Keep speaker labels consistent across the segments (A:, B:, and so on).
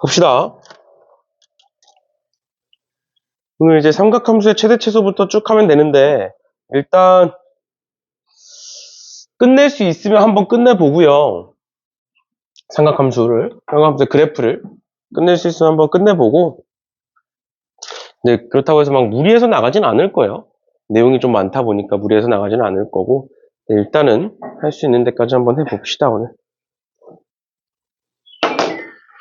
A: 봅시다. 오늘 이제 삼각함수의 최대 최소부터 쭉 하면 되는데, 일단 끝낼 수 있으면 한번 끝내보고요. 삼각함수의 그래프를 끝낼 수 있으면 한번 끝내보고, 네, 그렇다고 해서 막 무리해서 나가진 않을 거예요. 내용이 좀 많다 보니까 무리해서 나가지는 않을 거고, 네, 일단은 할 수 있는 데까지 한번 해봅시다, 오늘.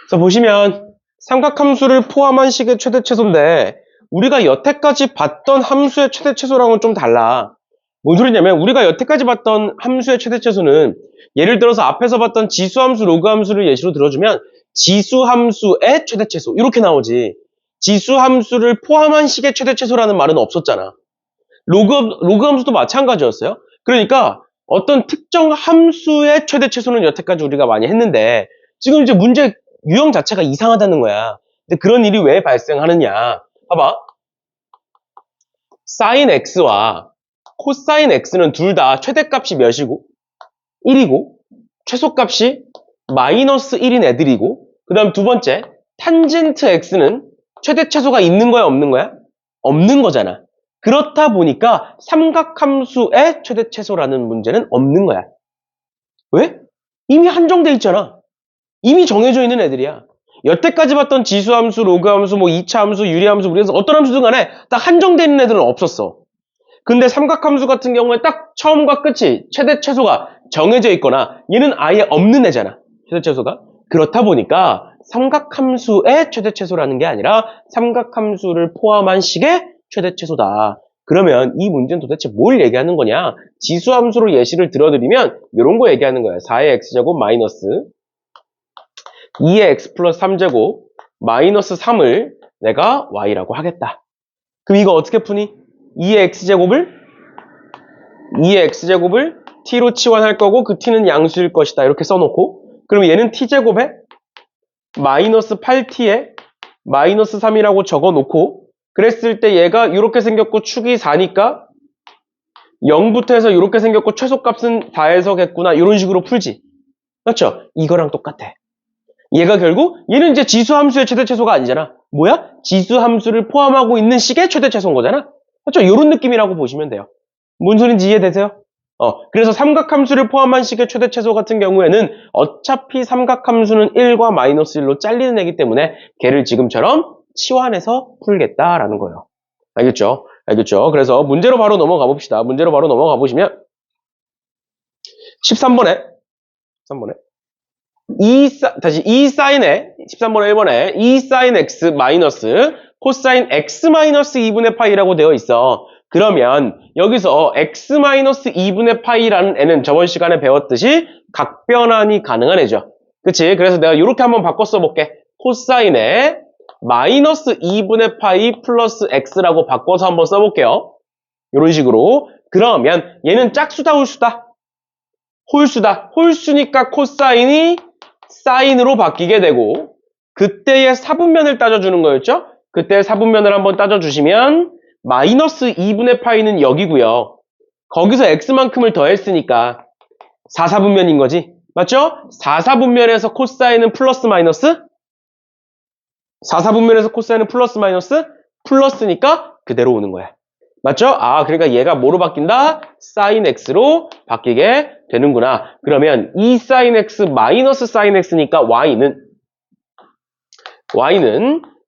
A: 그래서 보시면 삼각함수를 포함한 식의 최대 최소인데, 우리가 여태까지 봤던 함수의 최대 최소랑은 좀 달라. 뭔 소리냐면 우리가 여태까지 봤던 함수의 최대 최소는 예를 들어서 앞에서 봤던 지수함수, 로그함수를 예시로 들어주면 지수함수의 최대 최소 이렇게 나오지. 지수함수를 포함한 식의 최대 최소라는 말은 없었잖아. 로그함수도 마찬가지였어요. 그러니까 어떤 특정 함수의 최대 최소는 여태까지 우리가 많이 했는데 지금 이제 문제 유형 자체가 이상하다는 거야. 근데 그런 일이 왜 발생하느냐. 봐봐. sin x와 코사인 x는 둘 다 최대값이 몇이고 1이고 최소값이 마이너스 1인 애들이고 그 다음 두 번째 탄젠트 x는 최대 최소가 있는 거야 없는 거야? 없는 거잖아. 그렇다 보니까 삼각함수의 최대 최소라는 문제는 없는 거야. 왜? 이미 한정돼 있잖아. 이미 정해져 있는 애들이야. 여태까지 봤던 지수함수, 로그함수, 뭐 2차 함수, 유리함수, 무리함수 어떤 함수든 간에 딱 한정돼 있는 애들은 없었어. 근데 삼각함수 같은 경우에 딱 처음과 끝이 최대 최소가 정해져 있거나 얘는 아예 없는 애잖아. 최대 최소가. 그렇다 보니까 삼각함수의 최대 최소라는 게 아니라 삼각함수를 포함한 식의 최대 최소다. 그러면 이 문제는 도대체 뭘 얘기하는 거냐? 지수함수로 예시를 들어드리면 이런 거 얘기하는 거야. 4의 x제곱 마이너스 2의 x 플러스 3제곱 마이너스 3을 내가 y라고 하겠다. 그럼 이거 어떻게 푸니? 2의 x제곱을 t로 치환할 거고 그 t는 양수일 것이다. 이렇게 써놓고 그럼 얘는 t제곱에 마이너스 8t에 마이너스 3이라고 적어놓고 그랬을 때 얘가 이렇게 생겼고 축이 4니까 0부터 해서 이렇게 생겼고 최소값은 4에서겠구나. 이런 식으로 풀지. 맞죠? 이거랑 똑같아. 얘가 결국 얘는 이제 지수함수의 최대 최소가 아니잖아. 뭐야? 지수함수를 포함하고 있는 식의 최대 최소인 거잖아. 맞죠? 이런 느낌이라고 보시면 돼요. 뭔 소린지 이해되세요? 그래서 삼각함수를 포함한 식의 최대 최소 같은 경우에는 어차피 삼각함수는 1과 마이너스 1로 잘리는 애기 때문에 걔를 지금처럼 치환해서 풀겠다라는 거예요. 알겠죠? 알겠죠? 그래서 문제로 바로 넘어가 봅시다. 문제로 바로 넘어가 보시면 13번에 13번에 1번에 2sin x 마이너스 코사인 x 마이너스 2분의 파이라고 되어 있어. 그러면 여기서 x 마이너스 2분의 파이라는 애는 저번 시간에 배웠듯이 각변환이 가능한 애죠. 그치? 그래서 내가 이렇게 한번 바꿔 써볼게. 코사인에 마이너스 2분의 파이 플러스 x라고 바꿔서 한번 써볼게요. 이런 식으로. 그러면 얘는 짝수다 홀수다? 홀수다. 홀수니까 코사인이 사인으로 바뀌게 되고 그때의 사분면을 따져주는 거였죠? 그때의 사분면을 한번 따져주시면 마이너스 2분의 파이는 여기고요. 거기서 x만큼을 더했으니까 4사분면인 거지. 맞죠? 4사분면에서 코사인은 플러스 마이너스? 4사분면에서 코사인은 플러스 마이너스? 플러스니까 그대로 오는 거야. 맞죠? 아, 그러니까 얘가 뭐로 바뀐다? sin x로 바뀌게 되는구나. 그러면 2sin x 마이너스 sin x니까 y는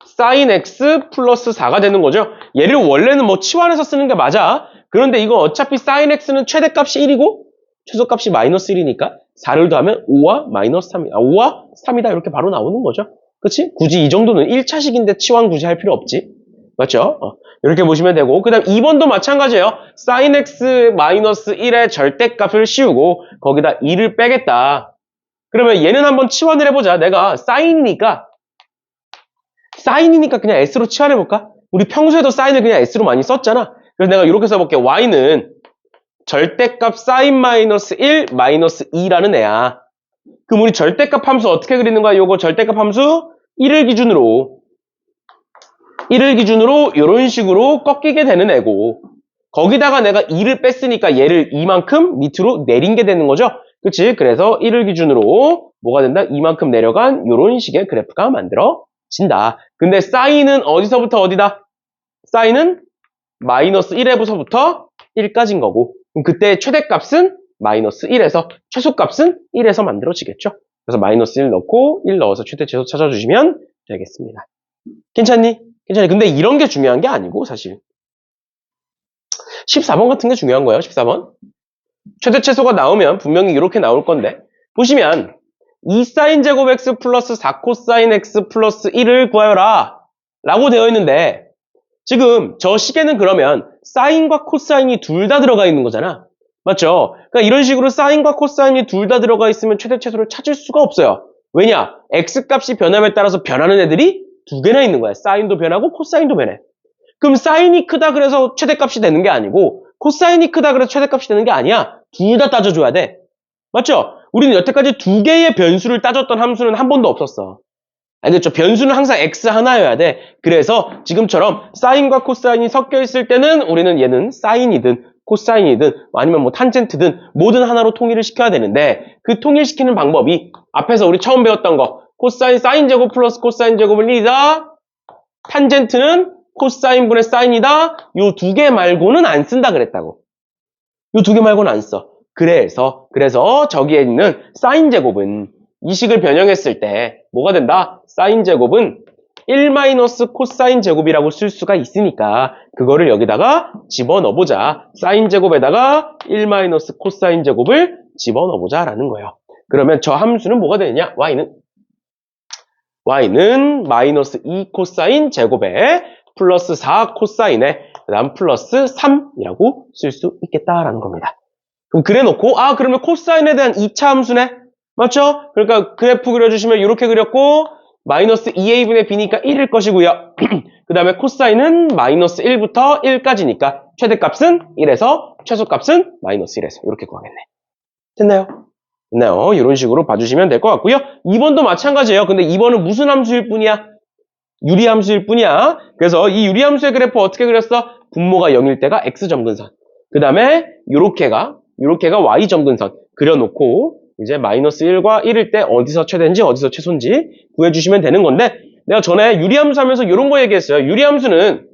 A: sin x 플러스 4가 되는 거죠. 얘를 원래는 뭐 치환해서 쓰는 게 맞아. 그런데 이거 어차피 sin x는 최대값이 1이고 최소값이 마이너스 1이니까 4를 더하면 5와 마이너스 3, 5와 3이다 이렇게 바로 나오는 거죠. 그치? 굳이 이 정도는 1차식인데 치환 굳이 할 필요 없지. 맞죠? 이렇게 보시면 되고 그 다음 2번도 마찬가지예요. sin x 마이너스 1의 절대값을 씌우고 거기다 2를 빼겠다. 그러면 얘는 한번 치환을 해보자. 내가 sin이니까 그냥 s로 치환해볼까? 우리 평소에도 sin을 그냥 s로 많이 썼잖아. 그래서 내가 이렇게 써볼게. y는 절대값 sin 마이너스 1 마이너스 2라는 애야. 그럼 우리 절대값 함수 어떻게 그리는 거야? 요거 절대값 함수 1을 기준으로 이런 식으로 꺾이게 되는 애고 거기다가 내가 2를 뺐으니까 얘를 이만큼 밑으로 내린 게 되는 거죠. 그치? 그래서 1을 기준으로 뭐가 된다? 이만큼 내려간 이런 식의 그래프가 만들어진다. 근데 사인은 어디서부터 어디다? 사인은 마이너스 1에서부터 1까지인 거고, 그럼 그때 최대값은 마이너스 1에서 최소값은 1에서 만들어지겠죠. 그래서 마이너스 1 넣고 1 넣어서 최대 최소 찾아주시면 되겠습니다. 괜찮니? 괜찮니? 근데 이런 게 중요한 게 아니고 사실 14번 같은 게 중요한 거예요. 14번. 최대 최소가 나오면 분명히 이렇게 나올 건데 보시면 2사인 제곱 x 플러스 4코사인 x 플러스 1을 구하여라 라고 되어 있는데 지금 저 식에는 그러면 사인과 코사인이 둘 다 들어가 있는 거잖아. 맞죠? 그러니까 이런 식으로 사인과 코사인이 둘 다 들어가 있으면 최대 최소를 찾을 수가 없어요. 왜냐? x값이 변함에 따라서 변하는 애들이 두 개나 있는 거야. 사인도 변하고 코사인도 변해. 그럼 사인이 크다 그래서 최대값이 되는 게 아니고 코사인이 크다 그래서 최대값이 되는 게 아니야. 둘 다 따져줘야 돼. 맞죠? 우리는 여태까지 두 개의 변수를 따졌던 함수는 한 번도 없었어. 알겠죠? 변수는 항상 x 하나여야 돼. 그래서 지금처럼 사인과 코사인이 섞여 있을 때는 우리는 얘는 사인이든 코사인이든 아니면 뭐 탄젠트든 뭐든 하나로 통일을 시켜야 되는데 그 통일시키는 방법이 앞에서 우리 처음 배웠던 거 코사인 사인 제곱 플러스 코사인 제곱은 1이다. 탄젠트는 코사인분의 사인이다. 요 두 개 말고는 안 쓴다 그랬다고. 요 두 개 말고는 안 써. 그래서 저기에 있는 사인 제곱은 이 식을 변형했을 때 뭐가 된다? 사인 제곱은 1 마이너스 코사인 제곱이라고 쓸 수가 있으니까 그거를 여기다가 집어넣어보자. 사인 제곱에다가 1 마이너스 코사인 제곱을 집어넣어보자 라는 거예요. 그러면 저 함수는 뭐가 되느냐? y는 마이너스 2 코사인 제곱에 플러스 4 코사인에 그 다음 플러스 3이라고 쓸 수 있겠다라는 겁니다. 그럼 그래놓고 그러면 코사인에 대한 2차 함수네? 맞죠? 그러니까 그래프 그려주시면 이렇게 그렸고 마이너스 2a분의 b니까 1일 것이고요. 그 다음에 코사인은 마이너스 1부터 1까지니까 최대값은 1에서 최소값은 마이너스 1에서 이렇게 구하겠네. 됐나요? 됐나요? 이런 식으로 봐주시면 될 것 같고요. 2번도 마찬가지예요. 근데 2번은 무슨 함수일 뿐이야? 유리함수일 뿐이야. 그래서 이 유리함수의 그래프 어떻게 그렸어? 분모가 0일 때가 x점근선. 그 다음에 요렇게가 y점근선 그려놓고 이제 마이너스 1과 1일 때 어디서 최대인지 어디서 최소인지 구해주시면 되는 건데 내가 전에 유리함수 하면서 이런 거 얘기했어요. 유리함수는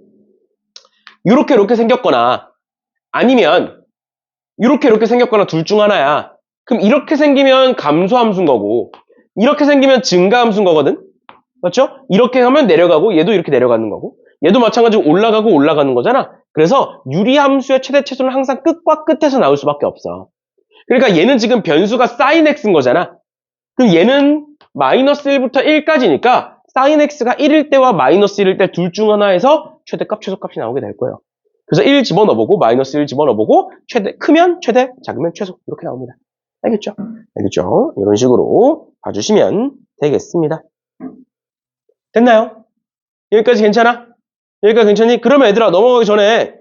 A: 이렇게 생겼거나 아니면 이렇게 생겼거나 둘 중 하나야. 그럼 이렇게 생기면 감소함수인 거고 이렇게 생기면 증가함수인 거거든. 맞죠? 이렇게 하면 내려가고 얘도 이렇게 내려가는 거고 얘도 마찬가지로 올라가고 올라가는 거잖아. 그래서 유리함수의 최대 최소는 항상 끝과 끝에서 나올 수밖에 없어. 그러니까 얘는 지금 변수가 sin x인 거잖아. 그럼 얘는 마이너스 1부터 1까지니까 sin x가 1일 때와 마이너스 1일 때 둘 중 하나에서 최대값, 최소값이 나오게 될 거예요. 그래서 1 집어넣어보고 마이너스 1 집어넣어보고 최대 크면 최대, 작으면 최소 이렇게 나옵니다. 알겠죠? 알겠죠? 이런 식으로 봐주시면 되겠습니다. 됐나요? 여기까지 괜찮아? 여기까지 괜찮니? 그러면 얘들아 넘어가기 전에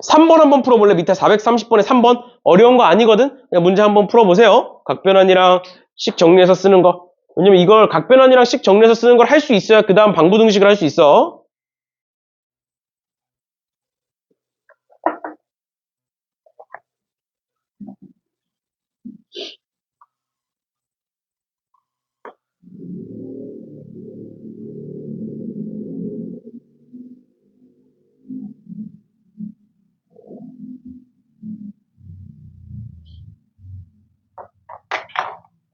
A: 3번 한번 풀어볼래? 밑에 430번에 3번 어려운 거 아니거든? 그냥 문제 한번 풀어보세요. 각변환이랑 식 정리해서 쓰는 거. 왜냐면 이걸 각변환이랑 식 정리해서 쓰는 걸 할 수 있어야 그 다음 방부등식을 할 수 있어.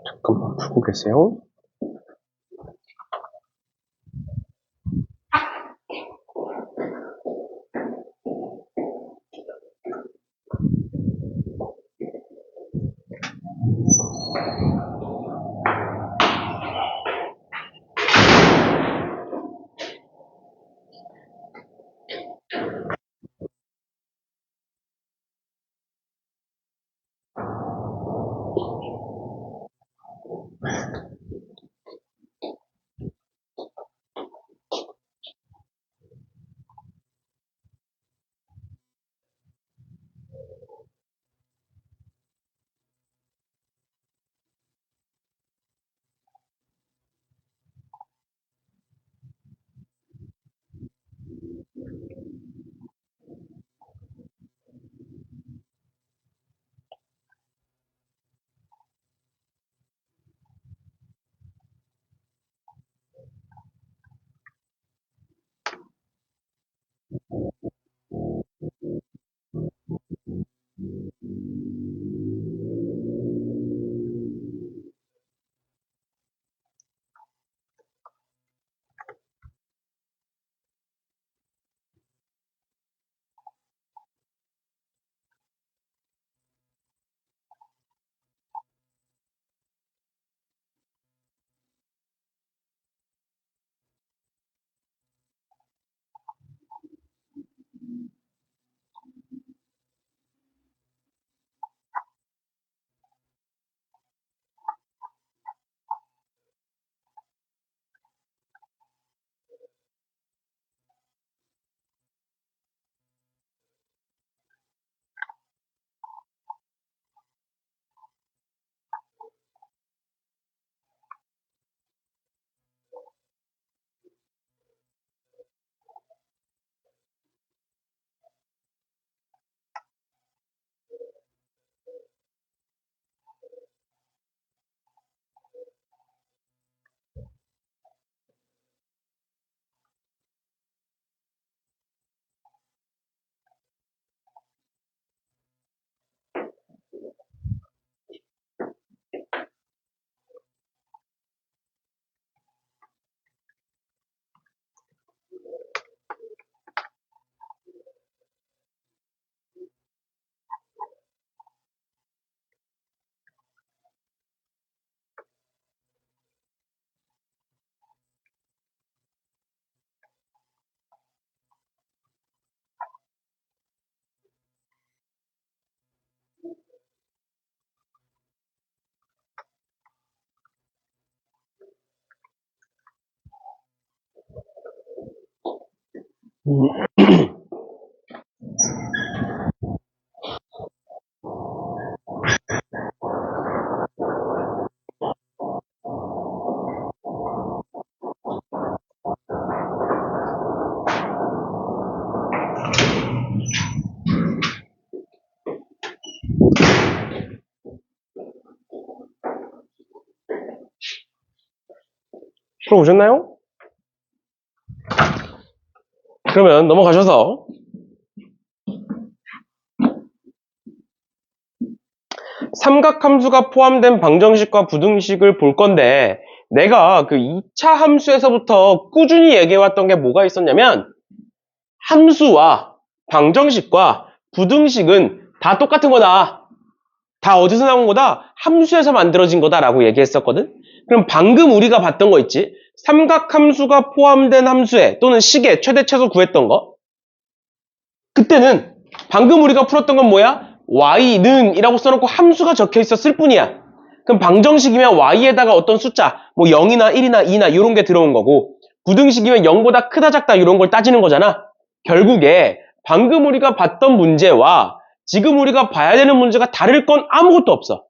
A: 잠깐만 풀고 계세요. 풀어보셨나요? 그러면 넘어가셔서 삼각함수가 포함된 방정식과 부등식을 볼 건데 내가 그 2차 함수에서부터 꾸준히 얘기해왔던 게 뭐가 있었냐면 함수와 방정식과 부등식은 다 똑같은 거다. 다 어디서 나온 거다? 함수에서 만들어진 거다라고 얘기했었거든. 그럼 방금 우리가 봤던 거 있지? 삼각함수가 포함된 함수에 또는 식에 최대 최소 구했던 거. 그때는 방금 우리가 풀었던 건 뭐야? y는 이라고 써놓고 함수가 적혀 있었을 뿐이야. 그럼 방정식이면 y에다가 어떤 숫자, 뭐 0이나 1이나 2나 이런 게 들어온 거고 부등식이면 0보다 크다 작다 이런 걸 따지는 거잖아. 결국에 방금 우리가 봤던 문제와 지금 우리가 봐야 되는 문제가 다를 건 아무것도 없어.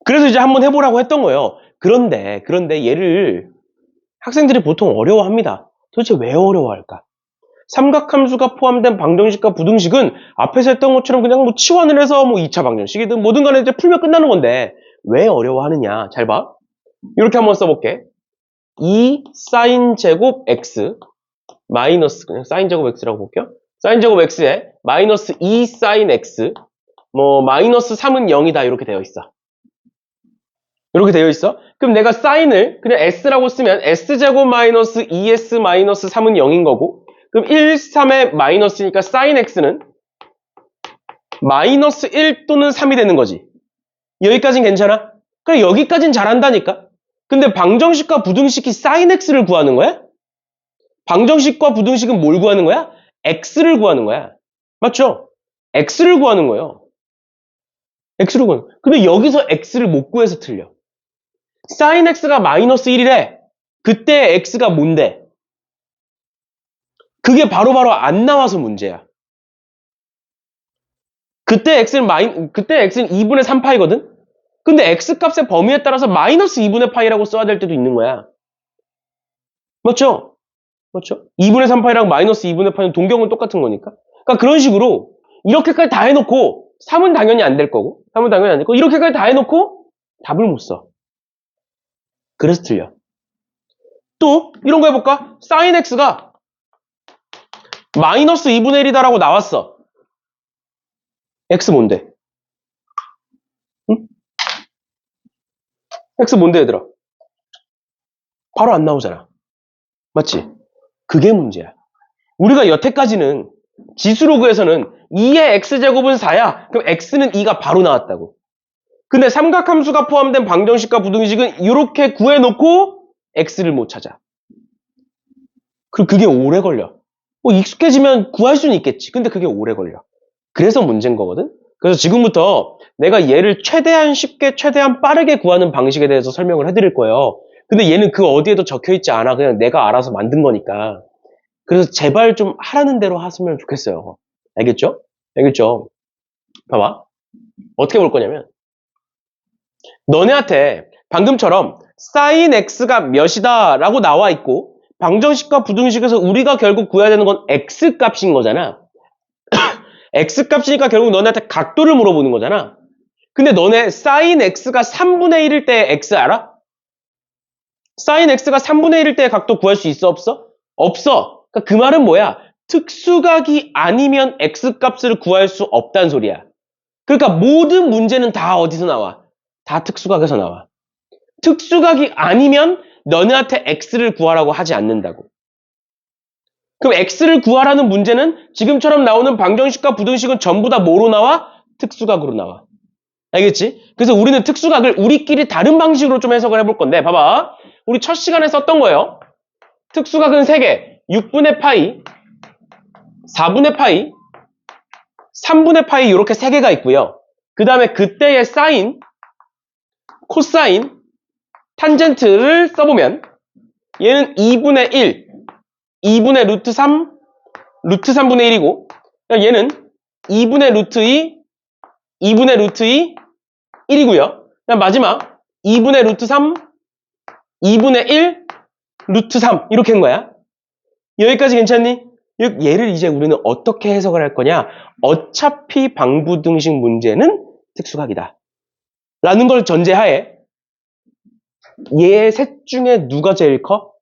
A: 그래서 이제 한번 해보라고 했던 거예요. 그런데 얘를 학생들이 보통 어려워합니다. 도대체 왜 어려워할까? 삼각함수가 포함된 방정식과 부등식은 앞에서 했던 것처럼 그냥 뭐 치환을 해서 뭐 2차 방정식이든 뭐든 간에 이제 풀면 끝나는 건데 왜 어려워하느냐? 잘 봐. 이렇게 한번 써볼게. 2 사인 제곱 x 마이너스 그냥 사인 제곱 x라고 볼게요. 사인 제곱 x에 마이너스 2 사인 x 뭐 마이너스 3은 0이다 이렇게 되어 있어. 이렇게 되어 있어. 그럼 내가 사인을 그냥 s라고 쓰면 s제곱 마이너스 2s 마이너스 3은 0인 거고 그럼 1, 3의 마이너스니까 사인 x는 마이너스 1 또는 3이 되는 거지. 여기까진 괜찮아? 그래 여기까진 잘한다니까. 근데 방정식과 부등식이 사인 x를 구하는 거야? 방정식과 부등식은 뭘 구하는 거야? x를 구하는 거야. 맞죠? x를 구하는 거예요. x를 구하는 거야. 근데 여기서 x를 못 구해서 틀려. 사인 x가 마이너스 1이래. 그때 x가 뭔데? 그게 바로바로 안 나와서 문제야. 그때 x는 2분의 3파이거든? 근데 x값의 범위에 따라서 마이너스 2분의 파이라고 써야 될 때도 있는 거야. 맞죠? 맞죠? 2분의 3파이랑 마이너스 2분의 파이는 동경은 똑같은 거니까. 그러니까 그런 식으로 이렇게까지 다 해놓고 3은 당연히 안 될 거고 3은 당연히 안 될 거고 이렇게까지 다 해놓고 답을 못 써. 그래서 틀려. 또 이런 거 해볼까? 사인 x가 마이너스 2분의 1이다라고 나왔어. x 뭔데? 응? x 뭔데 얘들아? 바로 안 나오잖아. 맞지? 그게 문제야. 우리가 여태까지는 지수로그에서는 2의 x제곱은 4야. 그럼 x는 2가 바로 나왔다고. 근데 삼각함수가 포함된 방정식과 부등식은 이렇게 구해놓고 x를 못 찾아. 그럼 그게 오래 걸려. 뭐 익숙해지면 구할 수는 있겠지. 근데 그게 오래 걸려. 그래서 문제인 거거든. 그래서 지금부터 내가 얘를 최대한 쉽게 최대한 빠르게 구하는 방식에 대해서 설명을 해드릴 거예요. 근데 얘는 그 어디에도 적혀있지 않아. 그냥 내가 알아서 만든 거니까. 그래서 제발 좀 하라는 대로 하시면 좋겠어요. 알겠죠? 알겠죠? 봐봐. 어떻게 볼 거냐면 너네한테 방금처럼 sin x가 몇이다 라고 나와 있고 방정식과 부등식에서 우리가 결국 구해야 되는 건 x 값인 거잖아. x 값이니까 결국 너네한테 각도를 물어보는 거잖아. 근데 너네 sin x가 3분의 1일 때 x 알아? sin x가 3분의 1일 때 각도 구할 수 있어 없어? 없어. 그러니까 그 말은 뭐야? 특수각이 아니면 x 값을 구할 수 없다는 소리야. 그러니까 모든 문제는 다 어디서 나와? 다 특수각에서 나와. 특수각이 아니면 너네한테 x를 구하라고 하지 않는다고. 그럼 x를 구하라는 문제는 지금처럼 나오는 방정식과 부등식은 전부 다 뭐로 나와? 특수각으로 나와. 알겠지? 그래서 우리는 특수각을 우리끼리 다른 방식으로 좀 해석을 해볼 건데 봐봐. 우리 첫 시간에 썼던 거예요. 특수각은 3개. 6분의 파이, 4분의 파이, 3분의 파이 이렇게 3개가 있고요. 그 다음에 그때의 사인, 코사인, 탄젠트를 써보면 얘는 2분의 1, 2분의 루트 3, 루트 3분의 1이고, 얘는 2분의 루트 2, 2분의 루트 2, 1이고요. 그럼 마지막 2분의 루트 3, 2분의 1, 루트 3 이렇게 한 거야. 여기까지 괜찮니? 얘를 이제 우리는 어떻게 해석을 할 거냐? 어차피 방부등식 문제는 특수각이다. 라는 걸 전제하에 얘 셋 중에 누가 제일 커?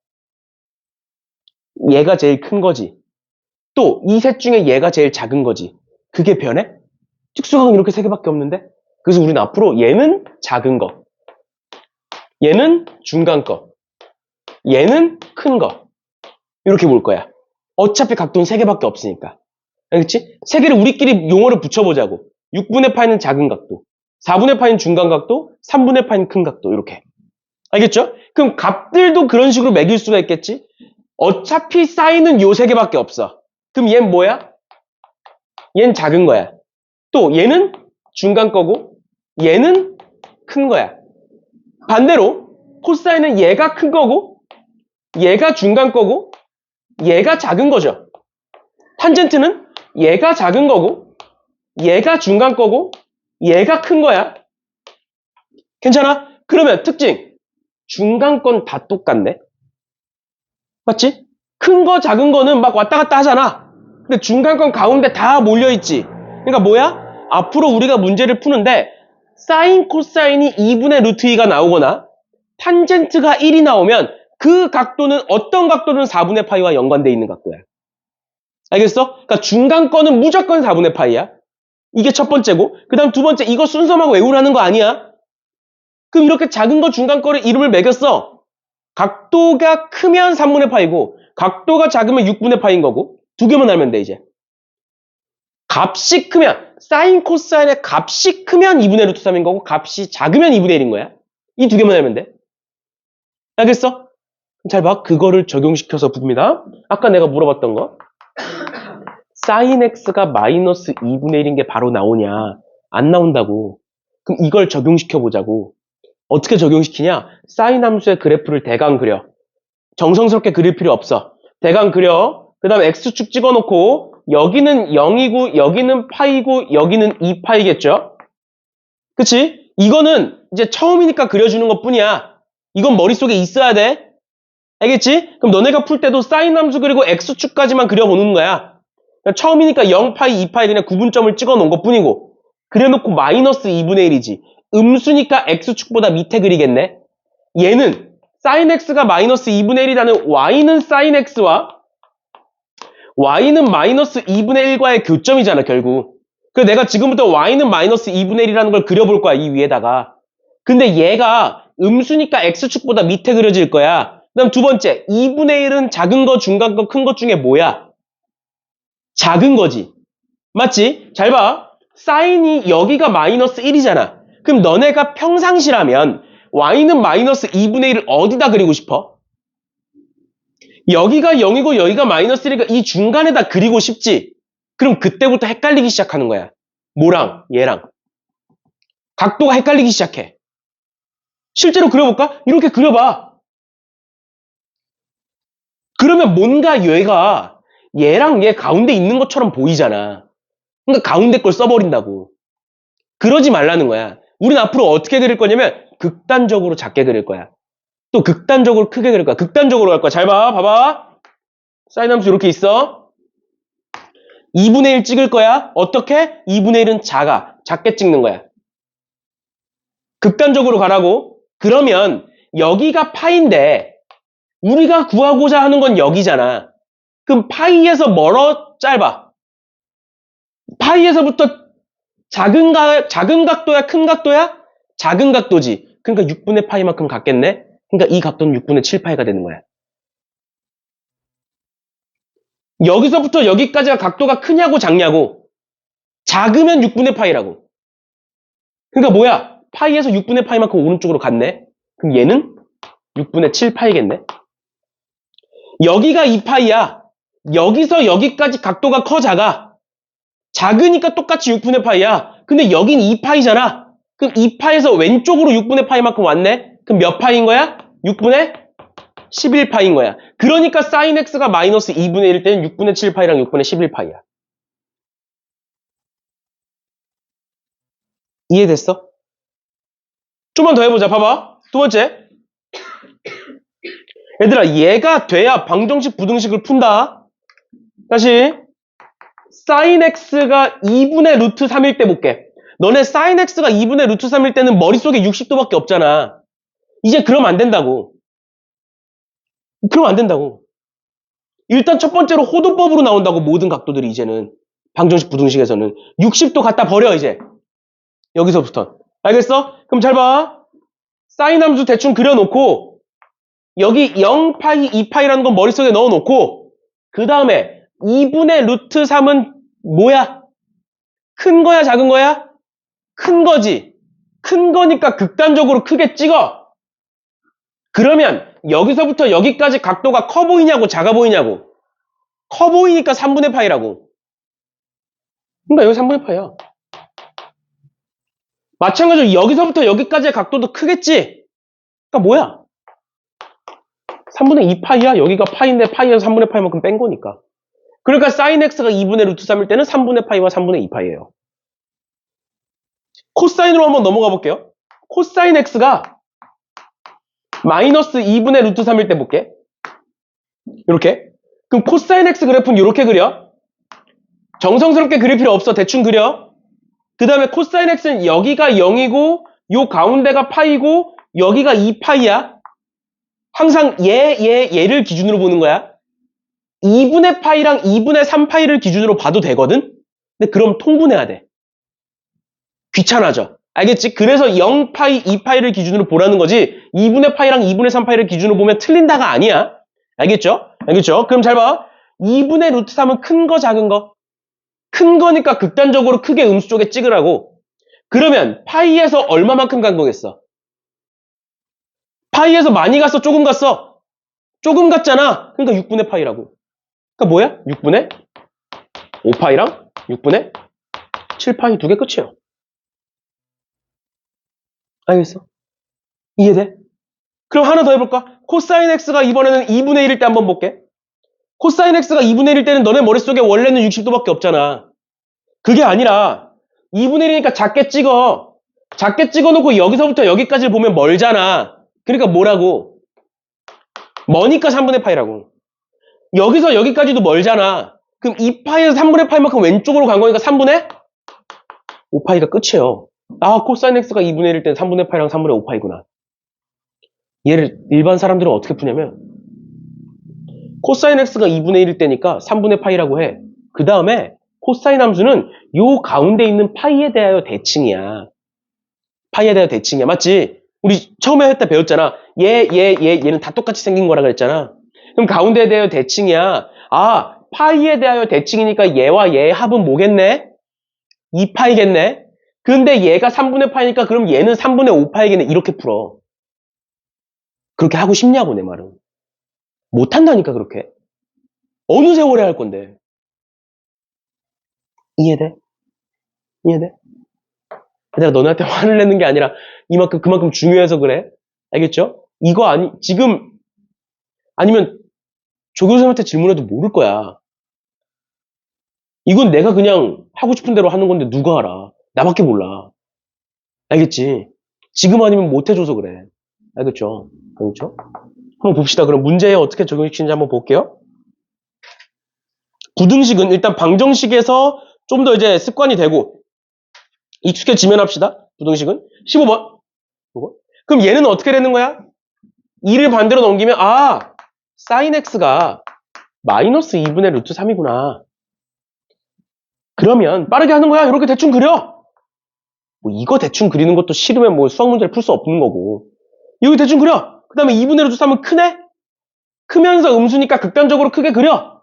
A: 얘가 제일 큰 거지. 또 이 셋 중에 얘가 제일 작은 거지. 그게 변해? 특수각은 이렇게 세 개밖에 없는데? 그래서 우리는 앞으로 얘는 작은 거, 얘는 중간 거, 얘는 큰 거 이렇게 볼 거야. 어차피 각도는 세 개밖에 없으니까. 알겠지? 세 개를 우리끼리 용어를 붙여보자고. 6분의 파이는 작은 각도, 4분의 파이는 중간 각도, 3분의 파이는 큰 각도 이렇게. 알겠죠? 그럼 값들도 그런 식으로 매길 수가 있겠지? 어차피 사인은 요 세 개밖에 없어. 그럼 얘는 뭐야? 얘는 작은 거야. 또 얘는 중간 거고 얘는 큰 거야. 반대로 코사인은 얘가 큰 거고 얘가 중간 거고 얘가 작은 거죠. 탄젠트는 얘가 작은 거고 얘가 중간 거고 얘가 큰 거야. 괜찮아? 그러면 특징 중간 건 다 똑같네. 맞지? 큰 거 작은 거는 막 왔다 갔다 하잖아. 근데 중간 건 가운데 다 몰려있지. 그러니까 뭐야? 앞으로 우리가 문제를 푸는데 사인 코사인이 2분의 루트 2가 나오거나 탄젠트가 1이 나오면 그 각도는 어떤 각도는 4분의 파이와 연관되어 있는 각도야. 알겠어? 그러니까 중간 거는 무조건 4분의 파이야. 이게 첫 번째고, 그 다음 두 번째, 이거 순서만 외우라는 거 아니야. 그럼 이렇게 작은 거 중간 거를 이름을 매겼어. 각도가 크면 3분의 파이고 각도가 작으면 6분의 파이인 거고 두 개만 알면 돼 이제. 값이 크면 사인 코사인의 값이 크면 2분의 루트 3인 거고 값이 작으면 2분의 1인 거야. 이 두 개만 알면 돼. 알겠어? 잘 봐. 그거를 적용시켜서 봅니다. 아까 내가 물어봤던 거. 사인 x가 마이너스 2분의 1인 게 바로 나오냐? 안 나온다고. 그럼 이걸 적용시켜 보자고. 어떻게 적용시키냐? 사인 함수의 그래프를 대강 그려. 정성스럽게 그릴 필요 없어. 대강 그려. 그 다음에 x축 찍어놓고 여기는 0이고 여기는 파이고 여기는 2파이겠죠? 그치? 이거는 이제 처음이니까 그려주는 것 뿐이야. 이건 머릿속에 있어야 돼. 알겠지? 그럼 너네가 풀 때도 사인 함수 그리고 x축까지만 그려보는 거야. 그러니까 처음이니까 0파이, 2파이 그냥 구분점을 찍어놓은 것 뿐이고 그래놓고 마이너스 2분의 1이지. 음수니까 x축보다 밑에 그리겠네. 얘는 sin x가 마이너스 2분의 1이라는 y는 sin x와 y는 마이너스 2분의 1과의 교점이잖아 결국. 그래서 내가 지금부터 y는 마이너스 2분의 1이라는 걸 그려볼 거야 이 위에다가. 근데 얘가 음수니까 x축보다 밑에 그려질 거야. 그 다음 두 번째 2분의 1은 작은 거 중간 거 큰 것 중에 뭐야? 작은 거지. 맞지? 잘 봐. 사인이 여기가 마이너스 1이잖아. 그럼 너네가 평상시라면 y는 마이너스 2분의 1을 어디다 그리고 싶어? 여기가 0이고 여기가 마이너스 1이니까 이 중간에다 그리고 싶지? 그럼 그때부터 헷갈리기 시작하는 거야. 뭐랑 얘랑. 각도가 헷갈리기 시작해. 실제로 그려볼까? 이렇게 그려봐. 그러면 뭔가 얘랑 얘 가운데 있는 것처럼 보이잖아. 그러니까 가운데 걸 써버린다고. 그러지 말라는 거야. 우린 앞으로 어떻게 그릴 거냐면 극단적으로 작게 그릴 거야. 또 극단적으로 크게 그릴 거야. 극단적으로 할 거야. 잘 봐. 봐봐. 사인 함수 이렇게 있어. 2분의 1 찍을 거야. 어떻게? 2분의 1은 작아. 작게 찍는 거야. 극단적으로 가라고. 그러면 여기가 파인데 우리가 구하고자 하는 건 여기잖아. 그럼 파이에서 멀어? 짧아? 파이에서부터 작은 각도야? 큰 각도야? 작은 각도지. 그러니까 6분의 파이만큼 같겠네? 그러니까 이 각도는 6분의 7파이가 되는 거야. 여기서부터 여기까지가 각도가 크냐고 작냐고? 작으면 6분의 파이라고. 그러니까 뭐야? 파이에서 6분의 파이만큼 오른쪽으로 갔네? 그럼 얘는 6분의 7파이겠네? 여기가 2파이야. 여기서 여기까지 각도가 커 작아? 작으니까 똑같이 6분의 파이야. 근데 여긴 2파이잖아. 그럼 2파에서 왼쪽으로 6분의 파이만큼 왔네? 그럼 몇 파이인 거야? 6분의 11파인 거야. 그러니까 sin x가 마이너스 2분의 1일 때는 6분의 7파이랑 6분의 11파이야. 이해됐어? 좀만 더 해보자. 봐봐. 두 번째. 얘들아, 얘가 돼야 방정식, 부등식을 푼다. 다시. sin x가 2분의 루트 3일 때 볼게. 너네 sin x가 2분의 루트 3일 때는 머릿속에 60도밖에 없잖아. 이제 그러면 안 된다고. 그러면 안 된다고. 일단 첫 번째로 호도법으로 나온다고, 모든 각도들이 이제는. 방정식, 부등식에서는. 60도 갖다 버려, 이제. 여기서부터. 알겠어? 그럼 잘 봐. 사인 함수 대충 그려놓고, 여기 0파이, 2파이라는 건 머릿속에 넣어놓고, 그 다음에 2분의 루트 3은 뭐야? 큰 거야, 작은 거야? 큰 거지. 큰 거니까 극단적으로 크게 찍어. 그러면 여기서부터 여기까지 각도가 커 보이냐고, 작아 보이냐고? 커 보이니까 3분의 파이라고. 그러니까 여기 3분의 파이야. 마찬가지로 여기서부터 여기까지의 각도도 크겠지? 그러니까 뭐야? 3분의 2파이야? 여기가 파이인데 파이에서 3분의 파이만큼 뺀 거니까. 그러니까 sin x가 2분의 루트 3일 때는 3분의 파이와 3분의 2파이예요. 코사인으로 한번 넘어가 볼게요. 코사인 x가 마이너스 2분의 루트 3일 때 볼게. 이렇게. 그럼 코사인 x 그래프는 이렇게 그려. 정성스럽게 그릴 필요 없어. 대충 그려. 그 다음에 코사인 x는 여기가 0이고 요 가운데가 파이고 여기가 2파이야. 항상 얘를 기준으로 보는 거야. 2분의 파이랑 2분의 3파이를 기준으로 봐도 되거든? 근데 그럼 통분해야 돼. 귀찮아져. 알겠지? 그래서 0파이, 2파이를 기준으로 보라는 거지 2분의 파이랑 2분의 3파이를 기준으로 보면 틀린다가 아니야. 알겠죠? 알겠죠? 그럼 잘 봐. 2분의 루트 3은 큰 거, 작은 거? 큰 거니까 극단적으로 크게 음수 쪽에 찍으라고. 그러면 파이에서 얼마만큼 간 거겠어? 파이에서 많이 갔어? 조금 갔어? 조금 갔잖아. 그러니까 6분의 파이라고. 그러니까 뭐야? 6분의 5파이랑 6분의 7파이 두 개 끝이에요. 알겠어? 이해돼? 그럼 하나 더 해볼까? 코사인 x가 이번에는 2분의 1일 때 한번 볼게. 코사인 x가 2분의 1일 때는 너네 머릿속에 원래는 60도밖에 없잖아. 그게 아니라 2분의 1이니까 작게 찍어. 작게 찍어놓고 여기서부터 여기까지를 보면 멀잖아. 그러니까 뭐라고? 머니까 3분의 파이라고. 여기서 여기까지도 멀잖아. 그럼 2파이에서 3분의 파이만큼 왼쪽으로 간 거니까 3분의 5파이가 끝이에요. 아, 코사인 x가 2분의 1일 때는 3분의 파이랑 3분의 5파이구나. 얘를 일반 사람들은 어떻게 푸냐면 코사인 x가 2분의 1일 때니까 3분의 파이라고 해. 그 다음에 코사인 함수는 요 가운데 있는 파이에 대하여 대칭이야. 파이에 대하여 대칭이야. 맞지? 우리 처음에 할 때 배웠잖아. 얘는 다 똑같이 생긴 거라 그랬잖아. 그럼 가운데에 대하여 대칭이야. 아, 파이에 대하여 대칭이니까 얘와 얘의 합은 뭐겠네? 2파이겠네? 근데 얘가 3분의 파이니까 그럼 얘는 3분의 5파이겠네. 이렇게 풀어. 그렇게 하고 싶냐고, 내 말은. 못한다니까, 그렇게. 어느 세월에 할 건데. 이해돼? 이해돼? 내가 너네한테 화를 내는 게 아니라 그만큼 중요해서 그래. 알겠죠? 이거 지금, 아니면 조교수한테 질문해도 모를 거야. 이건 내가 그냥 하고 싶은 대로 하는 건데 누가 알아? 나밖에 몰라. 알겠지? 지금 아니면 못 해줘서 그래. 알겠죠? 알겠죠? 한번 봅시다. 그럼 문제에 어떻게 적용시키는지 한번 볼게요. 부등식은 일단 방정식에서 좀 더 이제 습관이 되고 익숙해지면 합시다. 부등식은 15번. 그럼 얘는 어떻게 되는 거야? 2를 반대로 넘기면 sin x가 마이너스 2분의 루트 3이구나. 그러면 빠르게 하는 거야. 이렇게 대충 그려. 뭐 이거 대충 그리는 것도 싫으면 뭐 수학 문제를 풀 수 없는 거고. 여기 대충 그려. 그 다음에 2분의 루트 3은 크네? 크면서 음수니까 극단적으로 크게 그려.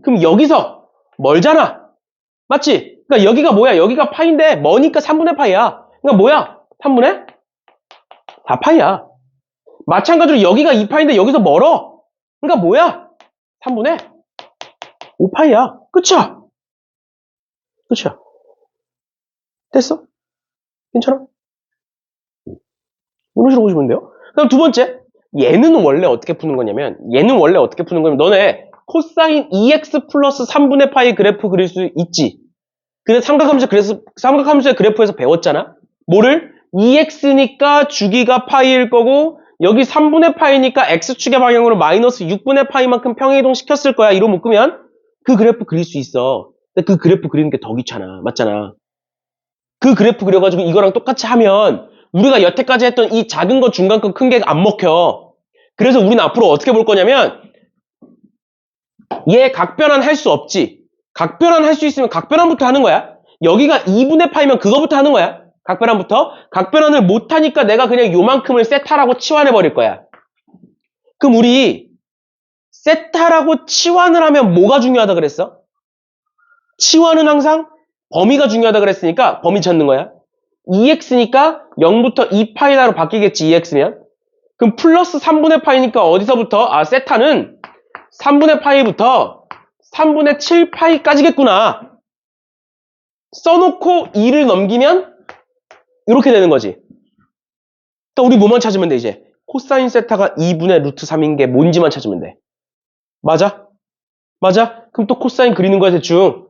A: 그럼 여기서 멀잖아. 맞지? 그러니까 여기가 뭐야? 여기가 파인데 머니까 3분의 파이야. 그러니까 뭐야? 3분의 4파이야. 마찬가지로 여기가 2파인데 여기서 멀어. 그러니까 뭐야? 3분의 5파이야. 끝이야. 끝이야. 됐어? 괜찮아? 이런 식으로 보시면 돼요. 그럼 두 번째. 얘는 원래 어떻게 푸는 거냐면 너네 코사인 2x 플러스 3분의 파이 그래프 그릴 수 있지. 근데 삼각함수의 그래프에서 배웠잖아. 뭐를? 2x니까 주기가 파이일 거고 여기 3분의 파이니까 x축의 방향으로 마이너스 6분의 파이만큼 평행이동 시켰을 거야. 이로 묶으면 그 그래프 그릴 수 있어. 근데 그 그래프 그리는 게 더 귀찮아. 맞잖아. 그 그래프 그려가지고 이거랑 똑같이 하면 우리가 여태까지 했던 이 작은 거, 중간 거, 큰 게 안 먹혀. 그래서 우리는 앞으로 어떻게 볼 거냐면 얘 각변환 할 수 없지. 각변환 할 수 있으면 각변환부터 하는 거야. 여기가 2분의 파이면 그거부터 하는 거야. 각변환부터. 각변환을 못하니까 내가 그냥 요만큼을 세타라고 치환해 버릴 거야. 그럼 우리 세타라고 치환을 하면 뭐가 중요하다 그랬어? 치환은 항상 범위가 중요하다 그랬으니까 범위 찾는 거야. 2x니까 0부터 2파이다로 바뀌겠지. 2x면. 그럼 플러스 3분의 파이니까 어디서부터? 아, 세타는 3분의 파이부터 3분의 7파이까지겠구나. 써놓고 2를 넘기면 이렇게 되는 거지. 또 우리 뭐만 찾으면 돼, 이제. 코사인 세타가 2분의 루트 3인 게 뭔지만 찾으면 돼. 맞아? 맞아? 그럼 또 코사인 그리는 거야, 대충.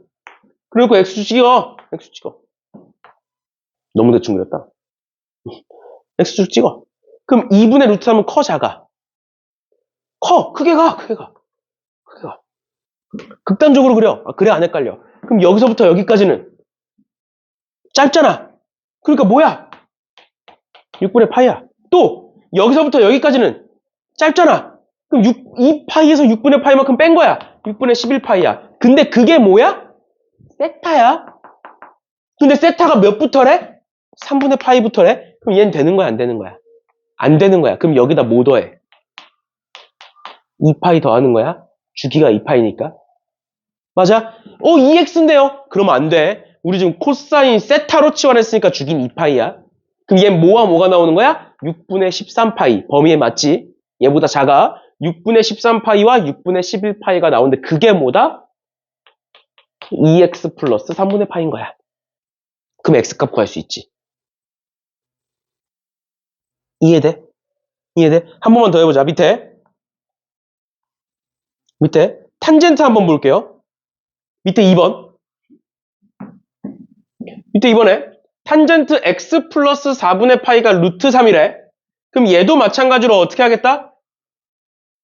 A: 그리고 x축 찍어. x축 찍어. 너무 대충 그렸다. x축 찍어. 그럼 2분의 루트 3은 커, 작아? 커! 크게 가! 크게 가. 크게 가. 극단적으로 그려. 아, 그래, 안 헷갈려. 그럼 여기서부터 여기까지는 짧잖아. 그러니까 뭐야? 6분의 파이야. 또 여기서부터 여기까지는 짧잖아. 그럼 2파이에서 6분의 파이만큼 뺀 거야. 6분의 11파이야. 근데 그게 뭐야? 세타야. 근데 세타가 몇부터래? 3분의 파이부터래? 그럼 얘는 되는 거야, 안 되는 거야? 안 되는 거야. 그럼 여기다 뭐 더해? 2파이 더하는 거야? 주기가 2파이니까. 맞아? 2x인데요? 그러면 안 돼. 우리 지금 코사인 세타로 치환했으니까 주기는 2파이야. 그럼 얘 뭐와 뭐가 나오는 거야? 6분의 13파이. 범위에 맞지? 얘보다 작아. 6분의 13파이와 6분의 11파이가 나오는데 그게 뭐다? 2x 플러스 3분의 파이인 거야. 그럼 x값 구할 수 있지. 이해돼? 이해돼? 한 번만 더 해보자. 밑에 탄젠트 한번 볼게요. 밑에 2번. 밑에 2번에 탄젠트 x 플러스 4분의 파이가 루트 3이래. 그럼 얘도 마찬가지로 어떻게 하겠다?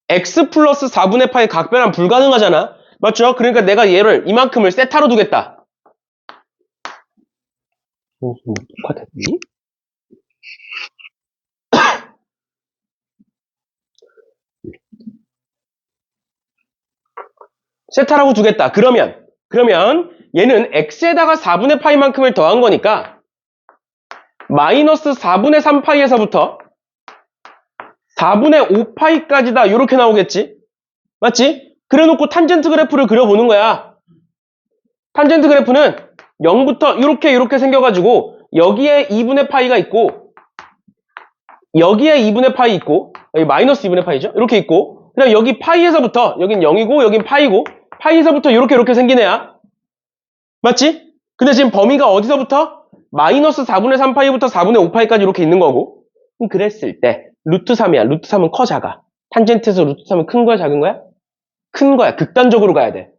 A: x 플러스 4분의 파이 각변환 불가능하잖아. 맞죠? 그러니까 내가 얘를 이만큼을 세타로 두겠다. 똑같았니? 세타라고 두겠다. 그러면 얘는 x에다가 4분의 파이만큼을 더한 거니까 마이너스 4분의 3파이에서부터 4분의 5파이까지다. 이렇게 나오겠지? 맞지? 그래놓고 탄젠트 그래프를 그려보는 거야. 탄젠트 그래프는 0부터 이렇게 생겨가지고 여기에 2분의 파이가 있고 여기에 2분의 파이 있고 여기 마이너스 2분의 파이죠? 이렇게 있고 그다음 여기 파이에서부터 여긴 0이고 여긴 파이고 파이에서부터 이렇게 생긴 애야. 맞지? 근데 지금 범위가 어디서부터? 마이너스 4분의 3파이부터 4분의 5파이까지 이렇게 있는 거고 그랬을 때 루트 3이야. 루트 3은 커 작아? 탄젠트에서 루트 3은 큰 거야 작은 거야? 큰 거야. 극단적으로 가야 돼.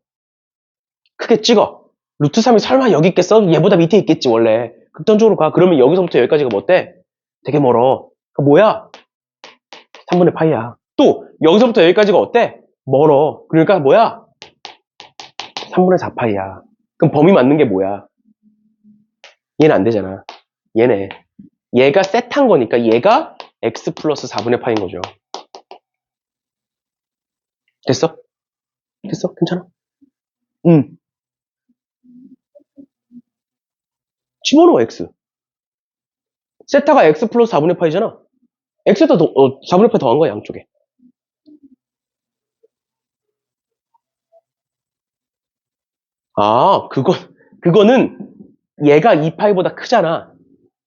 A: 크게 찍어. 루트 3이 설마 여기 있겠어? 얘보다 밑에 있겠지 원래. 극단적으로 가. 그러면 여기서부터 여기까지가 뭐 어때? 되게 멀어. 뭐야? 3분의 파이야. 또 여기서부터 여기까지가 어때? 멀어. 그러니까 뭐야? 3분의 4파이야. 그럼 범위 맞는 게 뭐야? 얘는 안 되잖아. 얘네. 얘가 세타인 거니까 얘가 x 플러스 4분의 파인 거죠. 됐어? 됐어? 괜찮아? 집어넣어 x. 세타가 x 플러스 4분의 파이잖아. x에다 4분의 파이 더한 거야 양쪽에. 아, 그거는 얘가 2파이보다 크잖아.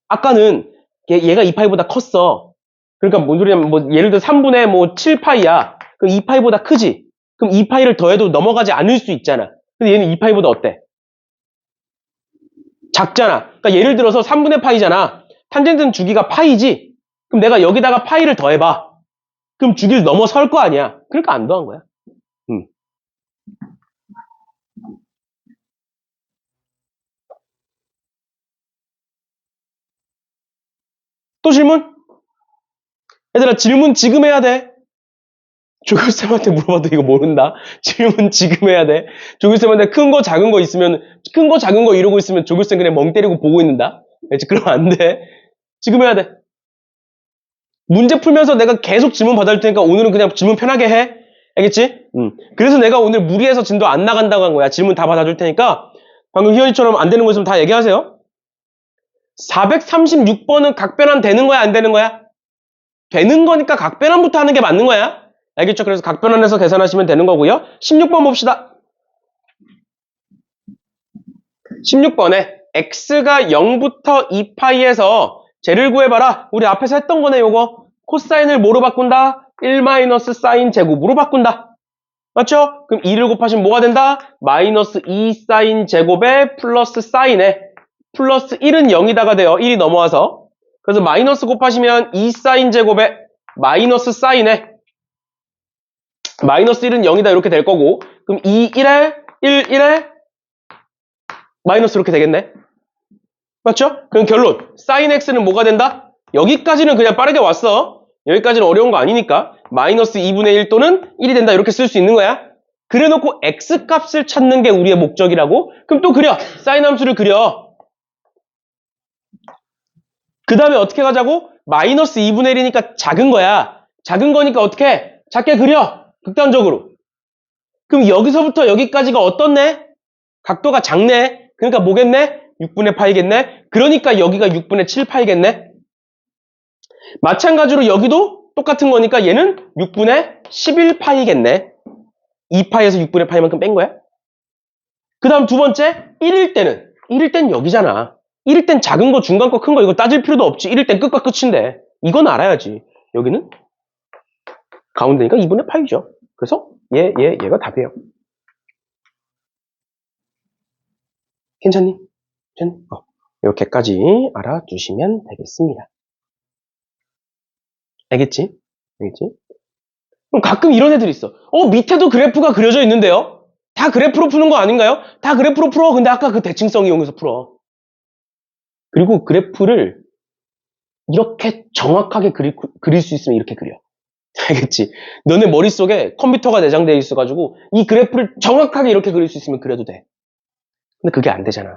A: 아까는 얘가 2파이보다 컸어. 그러니까 뭔 소리냐면 뭐 예를 들어 3분의 뭐 7파이야. 그럼 2파이보다 크지. 그럼 2파이를 더해도 넘어가지 않을 수 있잖아. 근데 얘는 2파이보다 어때? 작잖아. 그러니까 예를 들어서 3분의 파이잖아. 탄젠트는 주기가 파이지. 그럼 내가 여기다가 파이를 더해봐. 그럼 주기를 넘어설 거 아니야. 그러니까 안 더한 거야. 또 질문? 얘들아, 질문 지금 해야 돼. 조교쌤한테 물어봐도 이거 모른다. 질문 지금 해야 돼. 조교쌤한테 큰 거, 작은 거 있으면, 큰 거, 작은 거 이러고 있으면 조교쌤 그냥 멍 때리고 보고 있는다. 알지? 그러면 안 돼. 지금 해야 돼. 문제 풀면서 내가 계속 질문 받을 테니까 오늘은 그냥 질문 편하게 해. 알겠지? 그래서 내가 오늘 무리해서 진도 안 나간다고 한 거야. 질문 다 받아줄 테니까. 방금 희연이처럼 안 되는 거 있으면 다 얘기하세요. 436번은 각변환 되는 거야? 안 되는 거야? 되는 거니까 각변환부터 하는 게 맞는 거야. 알겠죠? 그래서 각변환해서 계산하시면 되는 거고요. 16번 봅시다. 16번에 x가 0부터 2파이에서 쟤를 구해봐라. 우리 앞에서 했던 거네, 요거. 코사인을 뭐로 바꾼다? 1 사인 제곱으로 바꾼다. 맞죠? 그럼 2를 곱하시면 뭐가 된다? 마이너스 2 사인 제곱에 플러스 사인에 플러스 1은 0이다가 돼요. 1이 넘어와서. 그래서 마이너스 곱하시면 2 사인 제곱에 마이너스 사인에 마이너스 1은 0이다 이렇게 될 거고 그럼 2, 1에 1, 1에 마이너스 이렇게 되겠네. 맞죠? 그럼 결론. 사인 x는 뭐가 된다? 여기까지는 그냥 빠르게 왔어. 여기까지는 어려운 거 아니니까 마이너스 2분의 1 또는 1이 된다 이렇게 쓸 수 있는 거야. 그래놓고 x값을 찾는 게 우리의 목적이라고? 그럼 또 그려. 사인 함수를 그려. 그 다음에 어떻게 가자고? 마이너스 2분의 1이니까 작은 거야. 작은 거니까 어떻게 해? 작게 그려. 극단적으로. 그럼 여기서부터 여기까지가 어떻네? 각도가 작네. 그러니까 뭐겠네? 6분의 파이겠네. 그러니까 여기가 6분의 7 파이겠네. 마찬가지로 여기도 똑같은 거니까 얘는 6분의 11 파이겠네. 2파이에서 6분의 파이만큼 뺀 거야. 그 다음 두 번째 1일 때는 여기잖아. 1일 땐 작은 거, 중간 거, 큰 거 이거 따질 필요도 없지. 1일 땐 끝과 끝인데. 이건 알아야지. 여기는 가운데니까 2분의 파이죠. 그래서 얘가 답이에요. 괜찮니? 이렇게까지 알아두시면 되겠습니다. 알겠지? 그럼 가끔 이런 애들이 있어. 밑에도 그래프가 그려져 있는데요? 다 그래프로 푸는 거 아닌가요? 다 그래프로 풀어. 근데 아까 그 대칭성 이용해서 풀어. 그리고 그래프를 이렇게 정확하게 그릴 수 있으면 이렇게 그려. 알겠지? 너네 머릿속에 컴퓨터가 내장되어 있어가지고 이 그래프를 정확하게 이렇게 그릴 수 있으면 그려도 돼. 근데 그게 안 되잖아.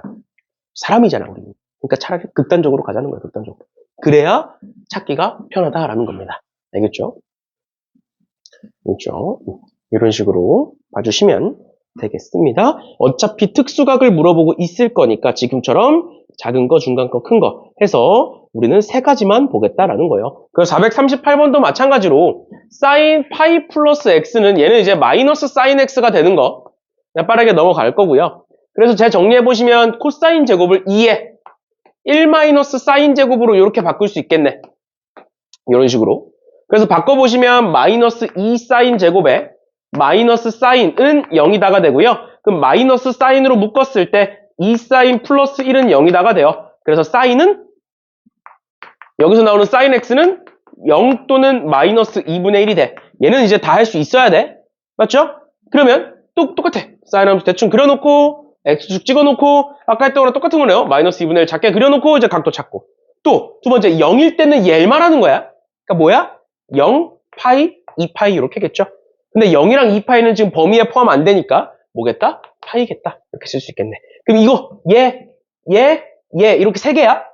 A: 사람이잖아, 우리. 그러니까 차라리 극단적으로 가자는 거야, 극단적으로. 그래야 찾기가 편하다라는 겁니다. 알겠죠? 그렇죠? 이런 식으로 봐주시면 되겠습니다. 어차피 특수각을 물어보고 있을 거니까 지금처럼 작은 거, 중간 거, 큰 거 해서 우리는 세 가지만 보겠다라는 거예요. 그래서 438번도 마찬가지로 사인 파이 플러스 x는 얘는 이제 마이너스 사인 x가 되는 거 그냥 빠르게 넘어갈 거고요. 그래서 제가 정리해보시면 코사인 제곱을 2에 1 사인 제곱으로 이렇게 바꿀 수 있겠네. 이런 식으로. 그래서 바꿔보시면 마이너스 2 사인 제곱에 마이너스 사인은 0이다가 되고요. 그럼 마이너스 사인으로 묶었을 때 2 사인 플러스 1은 0이다가 돼요. 그래서 사인은 여기서 나오는 사인 x는 0 또는 마이너스 2분의 1이 돼. 얘는 이제 다 할 수 있어야 돼. 맞죠? 그러면 또 똑같아. 사인 함수 대충 그려놓고 x축 찍어놓고 아까 했던 거랑 똑같은 거네요. 마이너스 2분의 1 작게 그려놓고 이제 각도 찾고 또 두 번째 0일 때는 얘를 말하는 거야. 그러니까 뭐야? 0, 파이, 2파이 이렇게겠죠. 근데 0이랑 2파이는 지금 범위에 포함 안 되니까 뭐겠다? 파이겠다. 이렇게 쓸 수 있겠네. 그럼 이거 얘 이렇게 세 개야?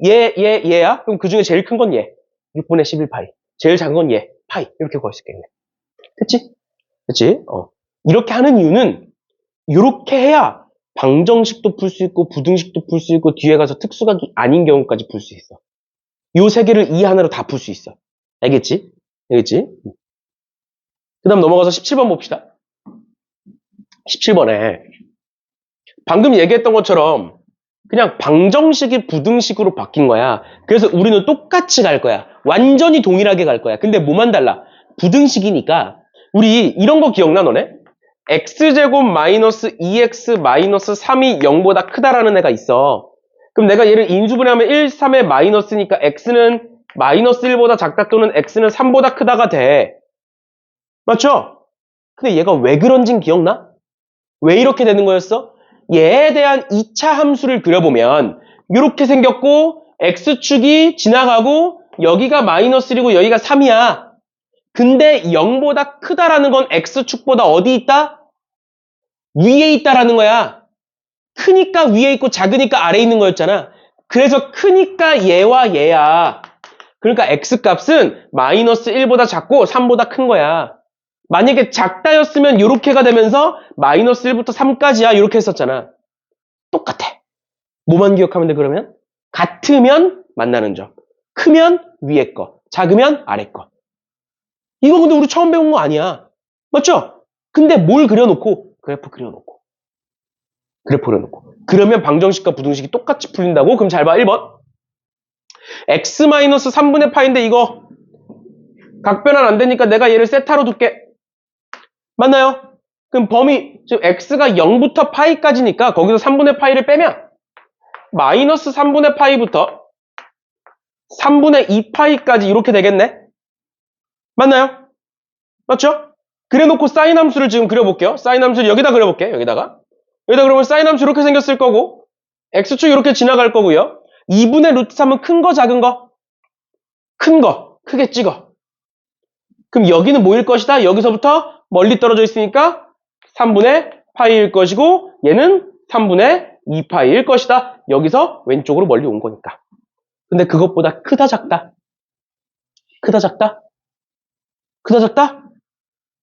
A: 얘야? 그럼 그 중에 제일 큰 건 얘. 6분의 11파이. 제일 작은 건 얘. 파이. 이렇게 구할 수 있겠네. 그치? 이렇게 하는 이유는 이렇게 해야 방정식도 풀 수 있고 부등식도 풀 수 있고 뒤에 가서 특수각이 아닌 경우까지 풀 수 있어. 요 세 개를 이 하나로 다 풀 수 있어. 알겠지? 그 다음 넘어가서 17번 봅시다. 17번에 방금 얘기했던 것처럼 그냥 방정식이 부등식으로 바뀐 거야. 그래서 우리는 똑같이 갈 거야. 완전히 동일하게 갈 거야. 근데 뭐만 달라? 부등식이니까 우리 이런 거 기억나 너네? x제곱 마이너스 2x 마이너스 3이 0보다 크다라는 애가 있어. 그럼 내가 얘를 인수분해하면 1, 3의 마이너스니까 x는 마이너스 1보다 작다 또는 x는 3보다 크다가 돼. 맞죠? 근데 얘가 왜 그런진 기억나? 왜 이렇게 되는 거였어? 얘에 대한 2차 함수를 그려보면 이렇게 생겼고 x축이 지나가고 여기가 마이너스 1이고 여기가 3이야. 근데 0보다 크다라는 건 x축보다 어디 있다? 위에 있다라는 거야. 크니까 위에 있고 작으니까 아래에 있는 거였잖아. 그래서 크니까 얘와 얘야. 그러니까 x값은 마이너스 1보다 작고 3보다 큰 거야. 만약에 작다였으면 이렇게가 되면서 마이너스 1부터 3까지야. 이렇게 했었잖아. 똑같아. 뭐만 기억하면 돼 그러면? 같으면 만나는 점. 크면 위에 거. 작으면 아래 거. 이거 근데 우리 처음 배운 거 아니야. 맞죠? 근데 뭘 그려놓고? 그래프 그려놓고. 그래프 그려놓고. 그러면 방정식과 부등식이 똑같이 풀린다고? 그럼 잘 봐. 1번. x-3분의 파인데 이거 각변환 안 되니까 내가 얘를 세타로 둘게. 맞나요? 그럼 범위, 즉 x가 0부터 파이까지니까 거기서 3분의 파이를 빼면 마이너스 3분의 파이부터 3분의 2파이까지 이렇게 되겠네? 맞나요? 맞죠? 그래놓고 사인 함수를 지금 그려볼게요. 사인 함수를 여기다 그려볼게. 여기다 그러면 사인 함수 이렇게 생겼을 거고 x축 이렇게 지나갈 거고요. 2분의 루트 3은 큰 거 작은 거? 큰 거. 크게 찍어. 그럼 여기는 뭐일 것이다? 여기서부터 멀리 떨어져 있으니까 3분의 파이일 것이고 얘는 3분의 2파이일 것이다. 여기서 왼쪽으로 멀리 온 거니까. 근데 그것보다 크다 작다? 크다 작다? 크다 작다?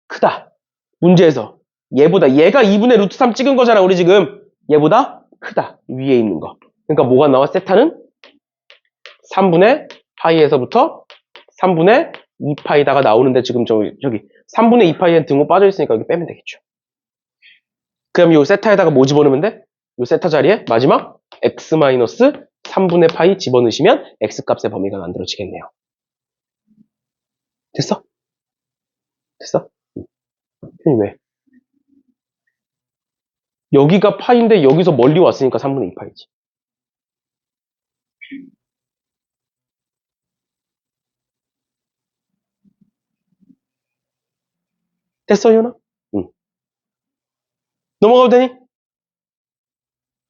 A: 크다. 문제에서 얘가 2분의 루트 3 찍은 거잖아. 우리 지금 얘보다 크다. 위에 있는 거. 그러니까 뭐가 나와? 세타는 3분의 파이에서부터 3분의 2파이다가 나오는데 지금 저기 3분의 2파이에 등호 빠져있으니까 여기 빼면 되겠죠. 그럼 요 세타에다가 뭐 집어넣으면 돼? 요 세타 자리에 마지막 x-3분의 파이 집어넣으시면 x값의 범위가 만들어지겠네요. 됐어? 됐어? 왜? 여기가 파인데 여기서 멀리 왔으니까 3분의 2파이지. 됐어, 현아? 응. 넘어가도 되니?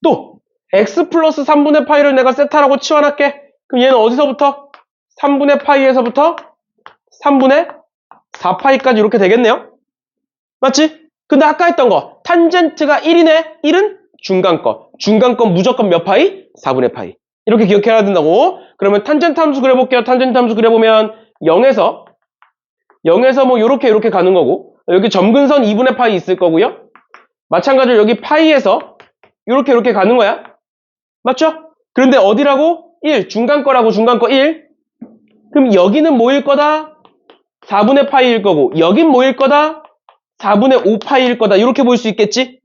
A: 또 x 플러스 3분의 파이를 내가 세타라고 치환할게. 그럼 얘는 어디서부터? 3분의 파이에서부터 3분의 4파이까지 이렇게 되겠네요. 맞지? 근데 아까 했던 거 탄젠트가 1이네. 1은 중간거. 중간거 무조건 몇 파이? 4분의 파이. 이렇게 기억해야 된다고. 그러면 탄젠트 함수 그려볼게요. 탄젠트 함수 그려보면 0에서 뭐 이렇게 가는 거고 여기 점근선 2분의 파이 있을 거고요. 마찬가지로 여기 파이에서 이렇게 가는 거야. 맞죠? 그런데 어디라고? 1. 중간 거라고 중간 거 1. 그럼 여기는 뭐일 거다? 4분의 파이일 거고 여긴 뭐일 거다? 4분의 5파이일 거다. 이렇게 볼 수 있겠지?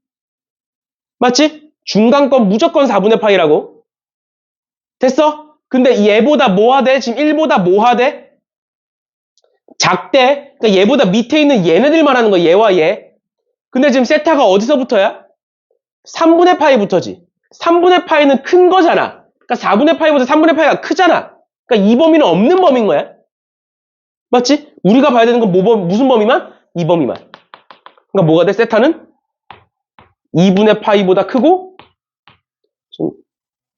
A: 맞지? 중간 건 무조건 4분의 파이라고. 됐어? 근데 얘보다 뭐 하대? 지금 1보다 뭐 하대? 작대. 그러니까 얘보다 밑에 있는 얘네들 말하는 거야. 얘와 얘. 근데 지금 세타가 어디서부터야? 3분의 파이부터지. 3분의 파이는 큰 거잖아. 그러니까 4분의 파이보다 3분의 파이가 크잖아. 그러니까 이 범위는 없는 범위인 거야. 맞지? 우리가 봐야 되는 건 무슨 범위만? 이 범위만. 그러니까 뭐가 돼? 세타는 2분의 파이보다 크고 좀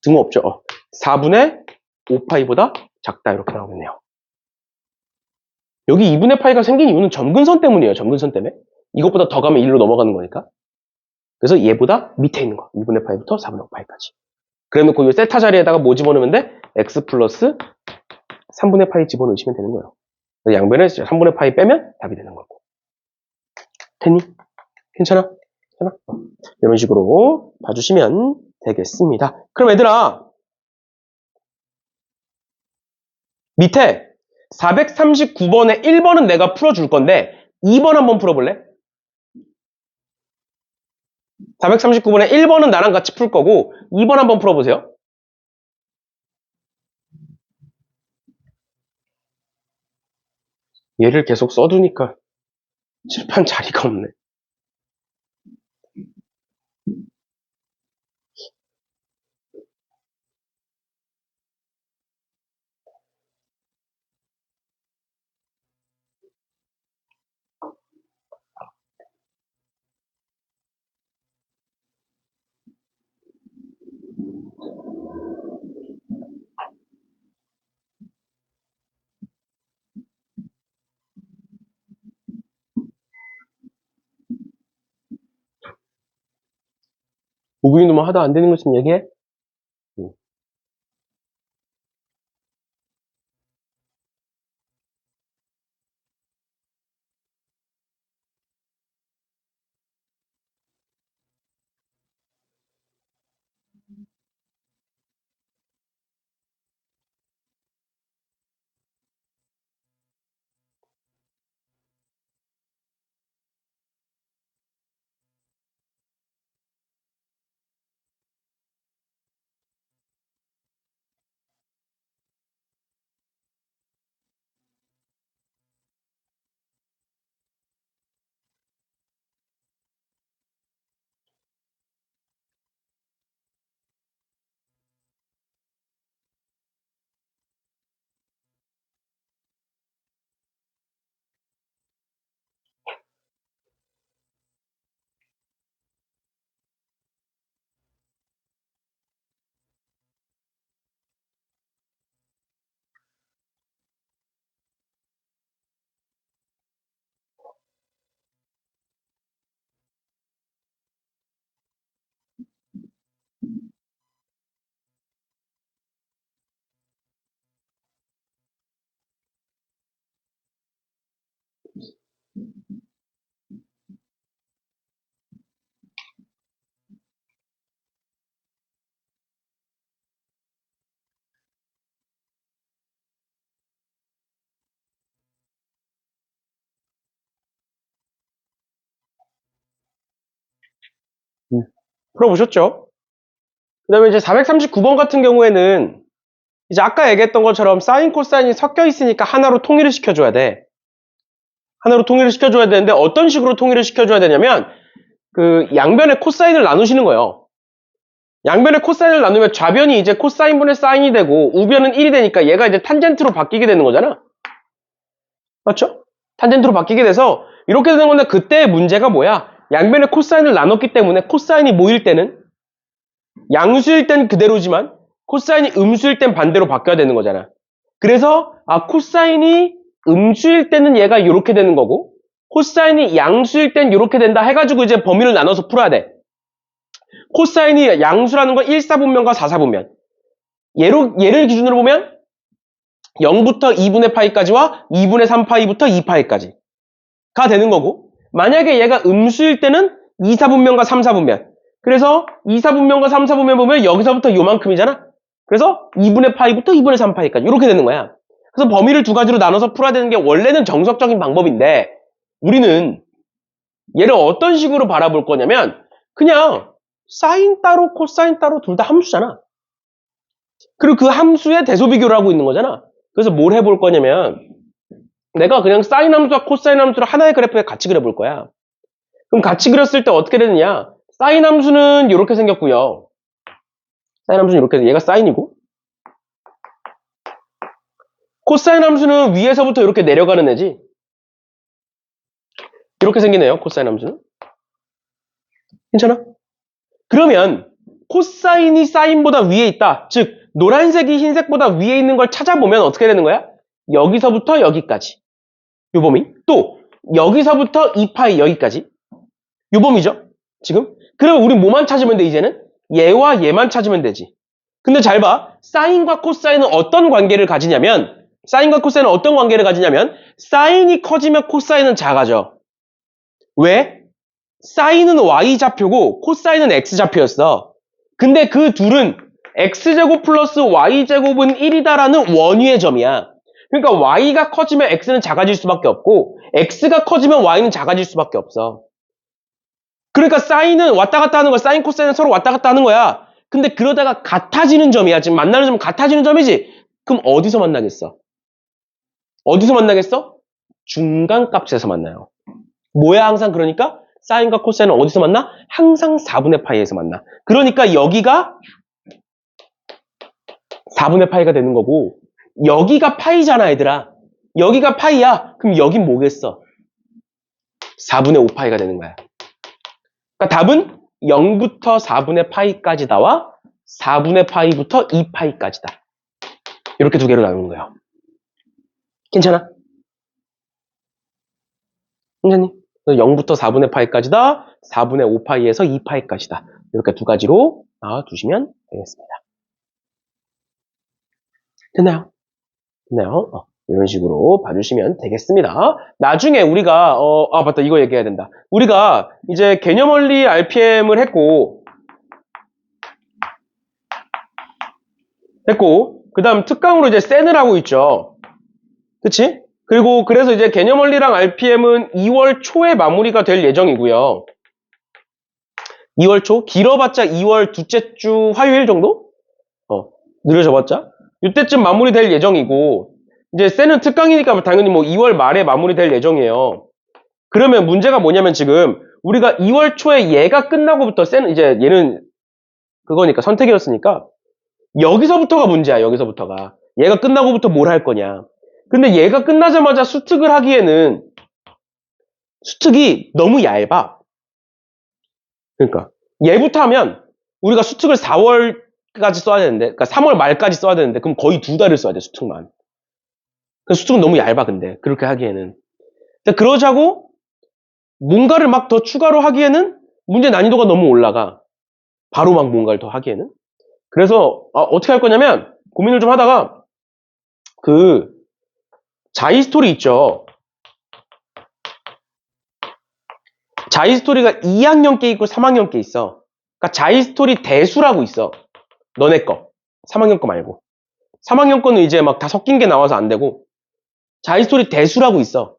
A: 등호 없죠? 4분의 5파이보다 작다 이렇게 나오겠네요. 여기 2분의 파이가 생긴 이유는 점근선 때문이에요. 점근선 때문에. 이것보다 더 가면 1로 넘어가는 거니까. 그래서 얘보다 밑에 있는 거. 2분의 파이부터 4분의 5파이까지. 그래놓고 이 세타 자리에다가 뭐 집어넣으면 돼? x 플러스 3분의 파이 집어넣으시면 되는 거예요. 양변에 3분의 파이 빼면 답이 되는 거고. 됐니? 괜찮아? 괜찮아? 이런 식으로 봐주시면 되겠습니다. 그럼 얘들아 밑에 439번에 1번은 내가 풀어줄 건데 2번 한번 풀어볼래? 439번에 1번은 나랑 같이 풀 거고 2번 한번 풀어보세요. 얘를 계속 써두니까 칠판 자리가 없네. 무빙도 뭐 하다 안 되는 거 있으면 얘기해. 풀어보셨죠? 그 다음에 이제 439번 같은 경우에는 이제 아까 얘기했던 것처럼 사인, 코사인이 섞여 있으니까 하나로 통일을 시켜줘야 돼. 하나로 통일을 시켜줘야 되는데 어떤 식으로 통일을 시켜줘야 되냐면 그 양변의 코사인을 나누시는 거예요. 양변의 코사인을 나누면 좌변이 이제 코사인분의 사인이 되고 우변은 1이 되니까 얘가 이제 탄젠트로 바뀌게 되는 거잖아. 맞죠? 탄젠트로 바뀌게 돼서 이렇게 되는 건데 그때의 문제가 뭐야? 양변의 코사인을 나눴기 때문에 코사인이 모일 때는 양수일 땐 그대로지만 코사인이 음수일 땐 반대로 바뀌어야 되는 거잖아. 그래서 코사인이 음수일 때는 얘가 이렇게 되는 거고 코사인이 양수일 땐 이렇게 된다 해가지고 이제 범위를 나눠서 풀어야 돼. 코사인이 양수라는 건 1사분면과 4사분면. 얘를 기준으로 보면 0부터 2분의 파이까지와 2분의 3파이부터 2파이까지가 되는 거고 만약에 얘가 음수일 때는 2사분면과 3사분면. 그래서 2사분면과 3사분면 보면 여기서부터 요만큼이잖아. 그래서 2분의 파이부터 2분의 3파이까지 이렇게 되는 거야. 그래서 범위를 두 가지로 나눠서 풀어야 되는 게 원래는 정석적인 방법인데 우리는 얘를 어떤 식으로 바라볼 거냐면 그냥 사인 따로 코사인 따로 둘 다 함수잖아. 그리고 그 함수의 대소비교를 하고 있는 거잖아. 그래서 뭘 해볼 거냐면 내가 그냥 사인 함수와 코사인 함수를 하나의 그래프에 같이 그려볼 거야. 그럼 같이 그렸을 때 어떻게 되느냐? 사인 함수는 이렇게 생겼고요. 사인 함수는 이렇게 얘가 사인이고 코사인 함수는 위에서부터 이렇게 내려가는 애지. 이렇게 생기네요. 코사인 함수는. 괜찮아? 그러면 코사인이 사인보다 위에 있다. 즉 노란색이 흰색보다 위에 있는 걸 찾아보면 어떻게 되는 거야? 여기서부터 여기까지. 요 범위. 또 여기서부터 2파이 여기까지. 요 범위죠. 지금. 그러면 우리 뭐만 찾으면 돼 이제는? 얘와 얘만 찾으면 되지. 근데 잘 봐. 사인과 코사인은 어떤 관계를 가지냐면 사인과 코사인은 어떤 관계를 가지냐면 사인이 커지면 코사인은 작아져. 왜? 사인은 y좌표고 코사인은 x좌표였어. 근데 그 둘은 x제곱 플러스 y제곱은 1이다라는 원위의 점이야. 그러니까 y가 커지면 x는 작아질 수밖에 없고 x가 커지면 y는 작아질 수밖에 없어. 그러니까 사인은 왔다 갔다 하는 거야. 사인, 코사인은 서로 왔다 갔다 하는 거야. 근데 그러다가 같아지는 점이야. 지금 만나는 점은 같아지는 점이지. 그럼 어디서 만나겠어? 어디서 만나겠어? 중간값에서 만나요. 뭐야 항상 그러니까? 사인과 코사인은 어디서 만나? 항상 4분의 파이에서 만나. 그러니까 여기가 4분의 파이가 되는 거고 여기가 파이잖아 얘들아. 여기가 파이야. 그럼 여긴 뭐겠어? 4분의 5파이가 되는 거야. 그러니까 답은 0부터 4분의 파이까지 나와 4분의 파이부터 2파이까지다. 이렇게 두 개로 나누는 거예요. 괜찮아? 선생님? 0부터 4분의 파이까지다. 4분의 5파이에서 2파이까지다. 이렇게 두 가지로 나와두시면 되겠습니다. 됐나요? 됐나요? 이런 식으로 봐주시면 되겠습니다. 나중에 우리가, 맞다, 이거 얘기해야 된다. 우리가 이제 개념 원리 RPM을 했고, 그 다음 특강으로 이제 센을 하고 있죠. 그치? 그리고 그래서 이제 개념 원리랑 RPM은 2월 초에 마무리가 될 예정이고요. 2월 초? 길어봤자 2월 둘째 주 화요일 정도? 느려져봤자? 이때쯤 마무리될 예정이고, 이제 센은 특강이니까 당연히 뭐 2월 말에 마무리될 예정이에요. 그러면 문제가 뭐냐면 지금 우리가 2월 초에 얘가 끝나고부터 센 이제 얘는 그거니까 선택이었으니까 여기서부터가 문제야. 여기서부터가 얘가 끝나고부터 뭘 할 거냐. 근데 얘가 끝나자마자 수특을 하기에는 수특이 너무 얇아. 그러니까 얘부터 하면 우리가 수특을 4월까지 써야 되는데, 그러니까 3월 말까지 써야 되는데 그럼 거의 2달을 써야 돼. 수특만. 그 수특은 너무 얇아. 근데 그렇게 하기에는 그러자고 뭔가를 막 더 추가로 하기에는 문제 난이도가 너무 올라가. 바로 막 뭔가를 더 하기에는. 그래서 어떻게 할 거냐면 고민을 좀 하다가 그 자이스토리 있죠. 자이스토리가 2학년 게 있고 3학년 게 있어. 그러니까 자이스토리 대수라고 있어. 너네 거. 3학년 거 말고. 3학년 거는 이제 막 다 섞인 게 나와서 안 되고 자이스토리 대수라고 있어.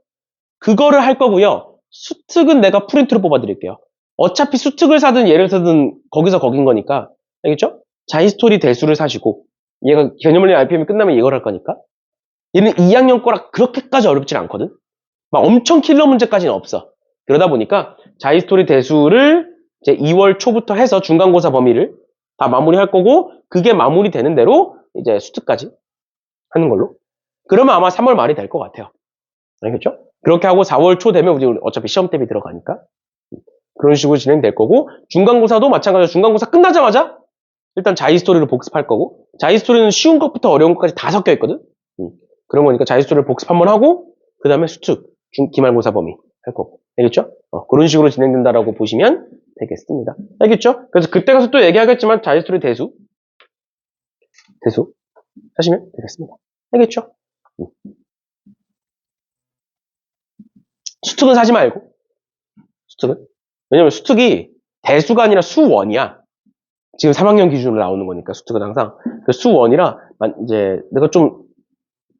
A: 그거를 할 거고요. 수특은 내가 프린트로 뽑아드릴게요. 어차피 수특을 사든 얘를 사든 거기서 거긴 거니까. 알겠죠? 자이스토리 대수를 사시고 얘가 개념원리 RPM이 끝나면 이걸 할 거니까. 얘는 2학년 거라 그렇게까지 어렵진 않거든. 막 엄청 킬러 문제까지는 없어. 그러다 보니까 자이스토리 대수를 이제 2월 초부터 해서 중간고사 범위를 다 마무리할 거고 그게 마무리되는 대로 이제 수특까지 하는 걸로. 그러면 아마 3월 말이 될 것 같아요. 알겠죠? 그렇게 하고 4월 초 되면 우리 어차피 시험 대비 들어가니까 그런 식으로 진행될 거고 중간고사도 마찬가지로 중간고사 끝나자마자 일단 자이스토리를 복습할 거고 자이스토리는 쉬운 것부터 어려운 것까지 다 섞여 있거든. 그런 거니까 자이스토리를 복습 한번 하고 그 다음에 수특, 기말고사 범위 할 거고. 알겠죠? 그런 식으로 진행된다라고 보시면 되겠습니다. 알겠죠? 그래서 그때 가서 또 얘기하겠지만 자이스토리 대수 하시면 되겠습니다. 알겠죠? 수특은 사지 말고 수특은 왜냐면 수특이 대수가 아니라 수원이야. 지금 3학년 기준으로 나오는 거니까 수특은 항상 수원이라 이제 내가 좀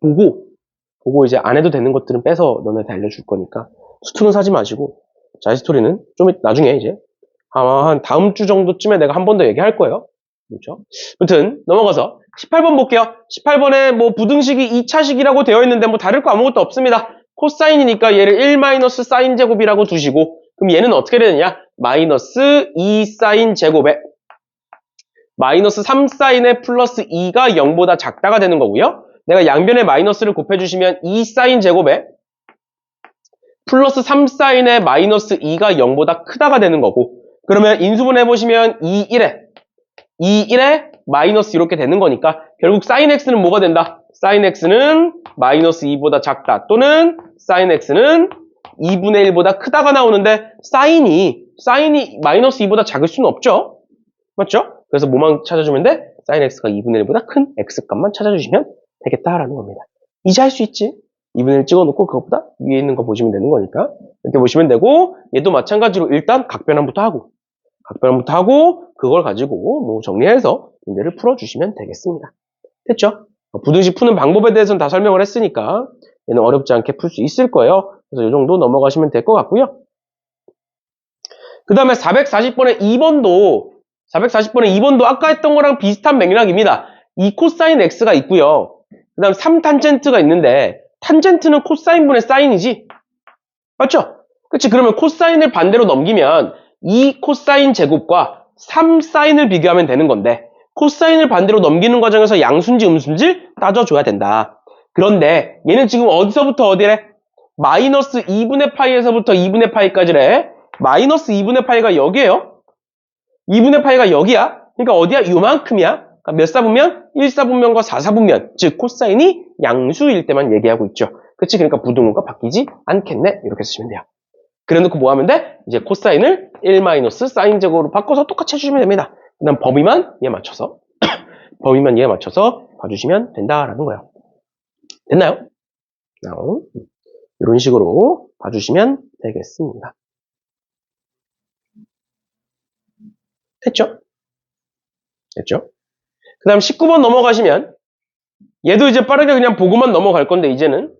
A: 보고 이제 안 해도 되는 것들은 빼서 너네한테 알려줄 거니까 수특은 사지 마시고 자이스토리는 좀 나중에 이제 아마 한 다음 주 정도쯤에 내가 한 번 더 얘기할 거예요. 그렇죠? 아무튼 넘어가서 18번 볼게요. 18번에 뭐 부등식이 2차식이라고 되어 있는데 뭐 다를 거 아무것도 없습니다. 코사인이니까 얘를 1 마이너스 사인 제곱이라고 두시고 그럼 얘는 어떻게 되느냐? 마이너스 2 사인 제곱에 마이너스 3 사인에 플러스 2가 0보다 작다가 되는 거고요. 내가 양변에 마이너스를 곱해주시면 2 사인 제곱에 플러스 3 사인에 마이너스 2가 0보다 크다가 되는 거고 그러면 인수분 해보시면 2, 1에 마이너스 이렇게 되는 거니까 결국 사인 x는 뭐가 된다? 사인 x는 마이너스 2보다 작다 또는 사인 x는 2분의 1보다 크다가 나오는데 사인이 마이너스 2보다 작을 수는 없죠? 맞죠? 그래서 뭐만 찾아주면 돼? 사인 x가 2분의 1보다 큰 x값만 찾아주시면 되겠다라는 겁니다. 이제 할 수 있지? 2분의 1 찍어놓고 그것보다 위에 있는 거 보시면 되는 거니까 이렇게 보시면 되고 얘도 마찬가지로 일단 각변환부터 하고 그걸 가지고 뭐 정리해서 문제를 풀어주시면 되겠습니다. 됐죠? 부등식 푸는 방법에 대해서는 다 설명을 했으니까 얘는 어렵지 않게 풀 수 있을 거예요. 그래서 이 정도 넘어가시면 될 것 같고요. 그 다음에 440번의 2번도 아까 했던 거랑 비슷한 맥락입니다. 2 코사인 x가 있고요. 그 다음 3 탄젠트가 있는데 탄젠트는 코사인분의 사인이지? 맞죠? 그치? 그러면 코사인을 반대로 넘기면 2 코사인 제곱과 3 사인을 비교하면 되는 건데 코사인을 반대로 넘기는 과정에서 양수인지 음수인지 따져줘야 된다. 그런데 얘는 지금 어디서부터 어디래? 마이너스 2분의 파이에서부터 2분의 파이까지래. 마이너스 2분의 파이가 여기에요. 2분의 파이가 여기야. 그러니까 어디야? 요만큼이야. 그러니까 몇 사분면? 1사분면과 4사분면. 즉 코사인이 양수일 때만 얘기하고 있죠. 그치? 그러니까 부등호가 바뀌지 않겠네. 이렇게 쓰시면 돼요. 그래놓고 뭐 하면 돼? 이제 코사인을 1 마이너스 사인 제곱으로 바꿔서 똑같이 해주시면 됩니다. 그 다음 범위만 얘 맞춰서 범위만 얘 맞춰서 봐주시면 된다라는 거예요. 됐나요? 이런 식으로 봐주시면 되겠습니다. 됐죠? 됐죠? 그 다음 19번 넘어가시면 얘도 이제 빠르게 그냥 보고만 넘어갈 건데 이제는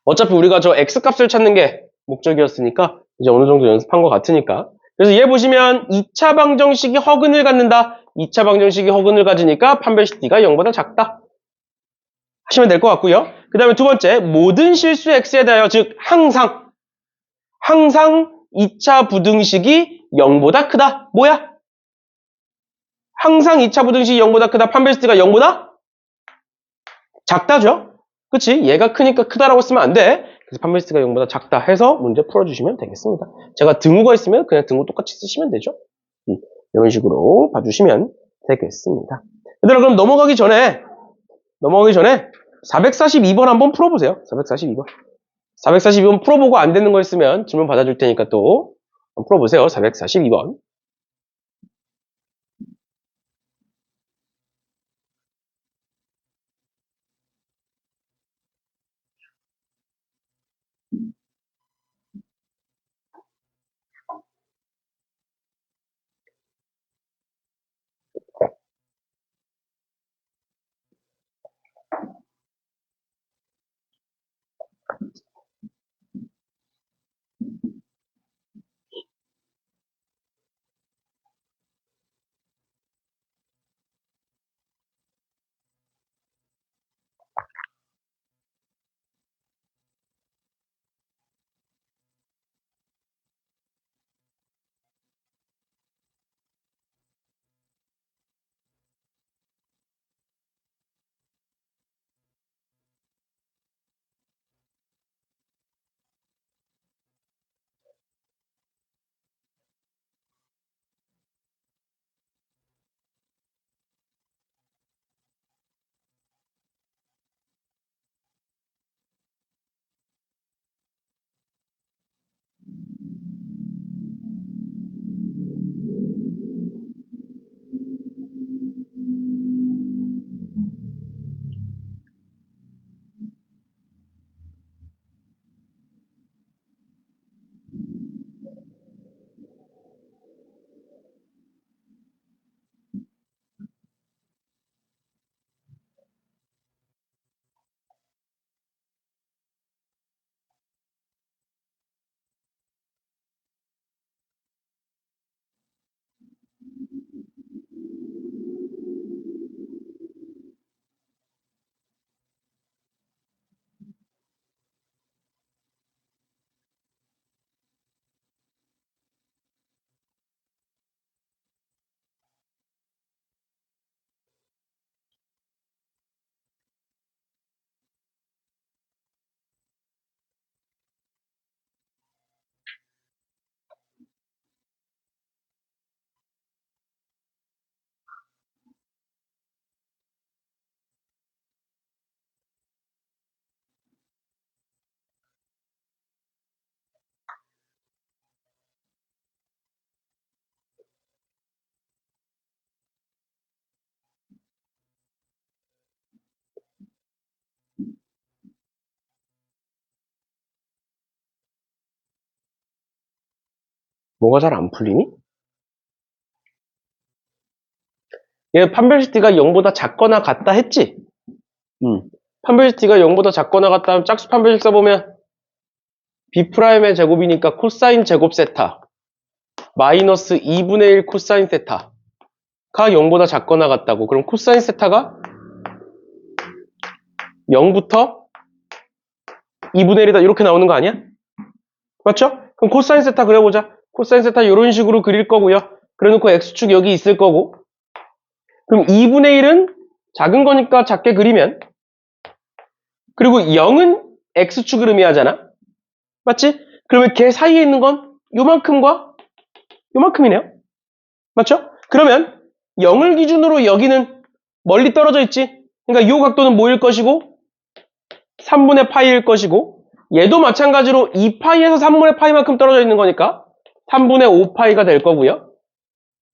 A: 어차피 우리가 저 x값을 찾는 게 목적이었으니까 이제 어느 정도 연습한 것 같으니까 그래서 얘 보시면 2차 방정식이 허근을 갖는다. 2차 방정식이 허근을 가지니까 판별식 D가 0보다 작다. 하시면 될 것 같고요. 그 다음에 두 번째 모든 실수 x에 대하여 즉 항상 2차 부등식이 0보다 크다. 뭐야? 항상 2차 부등식이 0보다 크다. 판별식 D가 0보다 작다죠? 그치? 얘가 크니까 크다라고 쓰면 안 돼. 그래서 판별식가 0보다 작다 해서 문제 풀어주시면 되겠습니다. 제가 등호가 있으면 그냥 등호 똑같이 쓰시면 되죠. 이런 식으로 봐주시면 되겠습니다. 얘들아 그럼 넘어가기 전에 442번 한번 풀어보세요. 442번. 442번 풀어보고 안 되는 거 있으면 질문 받아줄 테니까 또 한번 풀어보세요. 442번. 뭐가 잘 안 풀리니? 얘 판별식 D가 0보다 작거나 같다 했지? 판별식 D가 0보다 작거나 같다 하면 짝수 판별식 써보면 B'의 제곱이니까 코사인 제곱 세타 마이너스 2분의 1 코사인 세타가 0보다 작거나 같다고. 그럼 코사인 세타가 0부터 2분의 1이다 이렇게 나오는 거 아니야? 맞죠? 그럼 코사인 세타 그려보자. 코사인 세타 이런 식으로 그릴 거고요. 그래놓고 X축 여기 있을 거고 그럼 2분의 1은 작은 거니까 작게 그리면 그리고 0은 X축을 의미하잖아. 맞지? 그러면 걔 사이에 있는 건 요만큼과 요만큼이네요. 맞죠? 그러면 0을 기준으로 여기는 멀리 떨어져 있지. 그러니까 요 각도는 뭐일 것이고 3분의 파이일 것이고 얘도 마찬가지로 2파이에서 3분의 파이만큼 떨어져 있는 거니까 3분의 5파이가 될 거고요.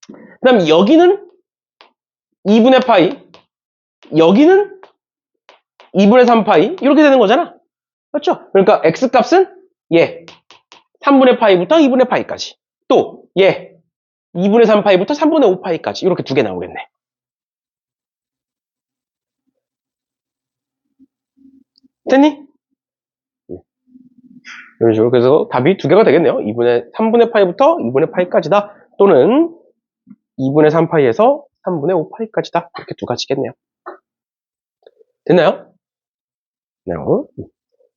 A: 그 다음 여기는 2분의 파이, 여기는 2분의 3파이 이렇게 되는 거잖아. 맞죠? 그러니까 x값은 얘 3분의 파이부터 2분의 파이까지, 또 얘 2분의 3파이부터 3분의 5파이까지 이렇게 두 개 나오겠네. 됐니? 이런 식으로. 그래서 답이 두 개가 되겠네요. 3분의 파이부터 2분의 파이까지다. 또는 2분의 3파이에서 3분의 5파이까지다. 이렇게 두 가지겠네요. 됐나요? 네.